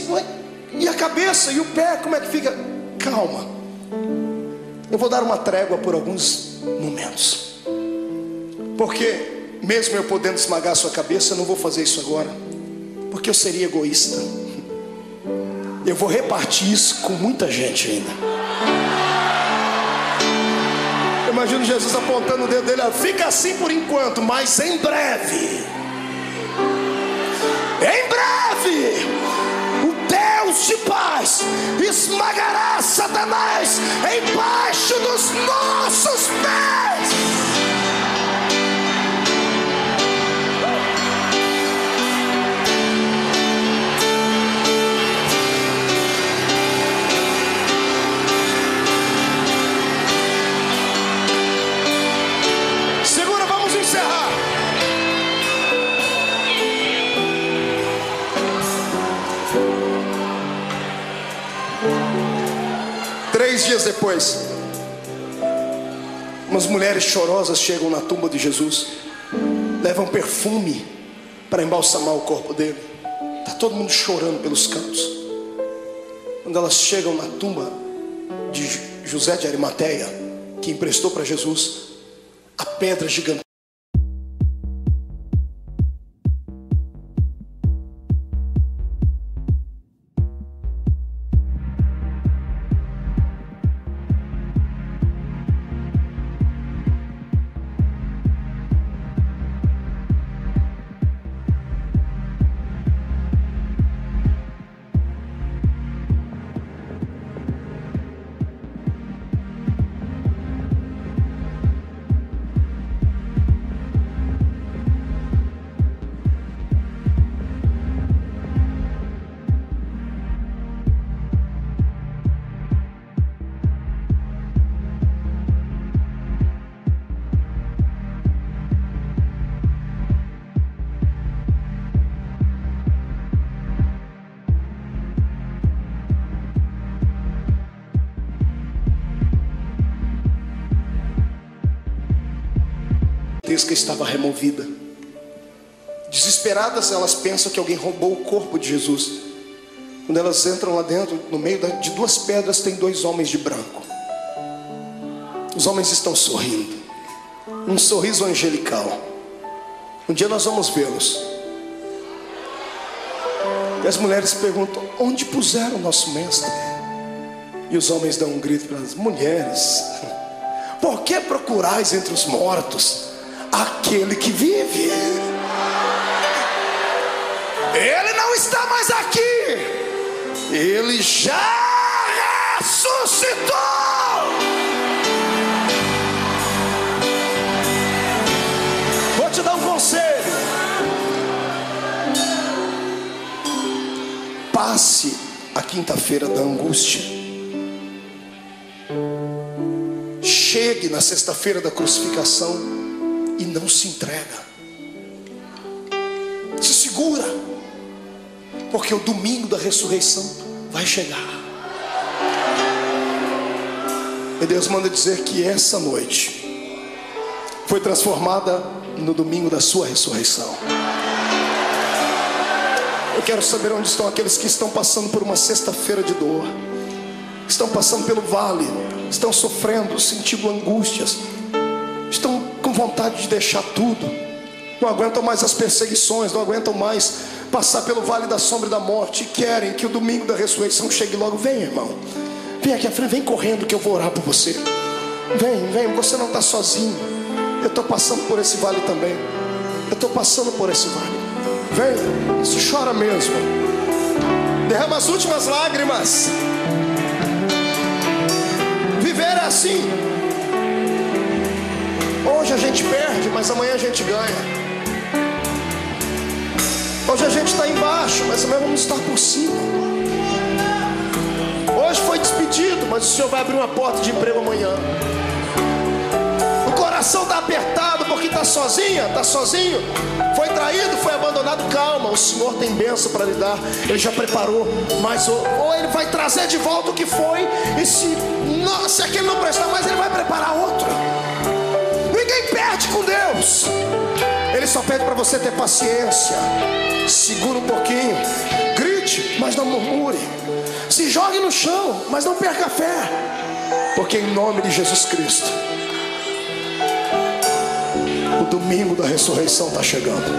e a cabeça e o pé, como é que fica? Calma, eu vou dar uma trégua por alguns momentos, porque mesmo eu podendo esmagar a sua cabeça, eu não vou fazer isso agora, porque eu seria egoísta. Eu vou repartir isso com muita gente ainda. Eu imagino Jesus apontando o dedo dele: fica assim por enquanto, mas em breve, o Deus de paz esmagará Satanás embaixo dos nossos pés. Segura, vamos encerrar. Três dias depois, umas mulheres chorosas chegam na tumba de Jesus, levam perfume para embalsamar o corpo dele. Está todo mundo chorando pelos cantos. Quando elas chegam na tumba de José de Arimateia, que emprestou para Jesus a pedra gigante, que estava removida. Desesperadas, elas pensam que alguém roubou o corpo de Jesus. Quando elas entram lá dentro, no meio de duas pedras, tem dois homens de branco. Os homens estão sorrindo, um sorriso angelical. Um dia nós vamos vê-los. E as mulheres perguntam: onde puseram o nosso mestre? E os homens dão um grito para as mulheres: por que procurais entre os mortos aquele que vive? Ele não está mais aqui, ele já ressuscitou. Vou te dar um conselho: passe a quinta-feira da angústia. Chegue na sexta-feira da crucificação e não se entrega. Se segura, porque o domingo da ressurreição vai chegar. E Deus manda dizer que essa noite foi transformada no domingo da sua ressurreição. Eu quero saber onde estão aqueles que estão passando por uma sexta-feira de dor, estão passando pelo vale, estão sofrendo, sentindo angústias, estão com vontade de deixar tudo, não aguentam mais as perseguições, não aguentam mais passar pelo vale da sombra e da morte, e querem que o domingo da ressurreição chegue logo. Vem, irmão, vem aqui à frente, vem correndo que eu vou orar por você. Vem, você não está sozinho. Eu estou passando por esse vale também. Eu estou passando por esse vale. Vem, se chora mesmo, derrama as últimas lágrimas. Viver é assim. Hoje a gente perde, mas amanhã a gente ganha. Hoje a gente está embaixo, mas amanhã vamos estar por cima. Hoje foi despedido, mas o Senhor vai abrir uma porta de emprego amanhã. O coração está apertado porque está sozinha, está sozinho, foi traído, foi abandonado. Calma, o Senhor tem bênção para lhe dar. Ele já preparou, mas ou Ele vai trazer de volta o que foi, e se aquele não prestar mais, Ele vai preparar outro. Ninguém perde com Deus. Ele só pede para você ter paciência. Segura um pouquinho, grite, mas não murmure. Se jogue no chão, mas não perca a fé, porque em nome de Jesus Cristo, o domingo da ressurreição está chegando.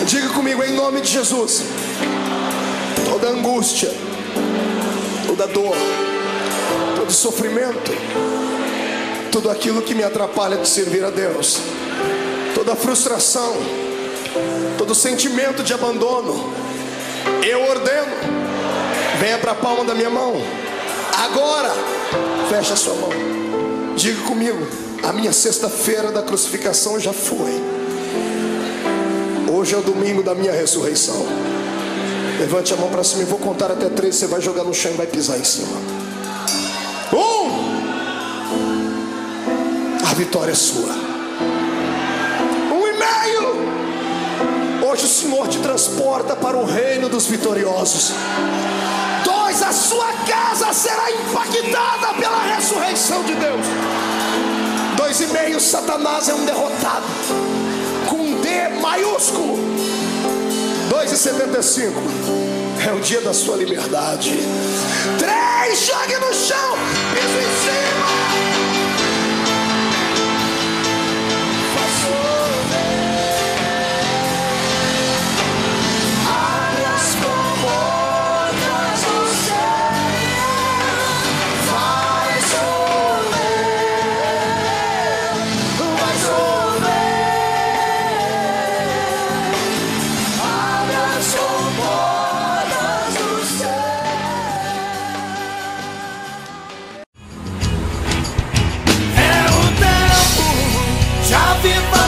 Diga comigo, em nome de Jesus, toda angústia, toda dor, todo sofrimento, tudo aquilo que me atrapalha de servir a Deus, toda frustração, todo sentimento de abandono, eu ordeno, venha para a palma da minha mão. Agora, feche a sua mão. Diga comigo, a minha sexta-feira da crucificação já foi. Hoje é o domingo da minha ressurreição. Levante a mão para cima, eu vou contar até 3. Você vai jogar no chão e vai pisar em cima. 1. A vitória é sua. 1,5. Hoje o Senhor te transporta para o reino dos vitoriosos. 2. A sua casa será impactada pela ressurreição de Deus. 2,5. Satanás é um derrotado, com D maiúsculo. 2,75. É o dia da sua liberdade. 3. Jogue no chão, piso em cima. Abre as comportas do céu. Vai chover. Vai chover. Abre as comportas do céu. É o tempo de avivar.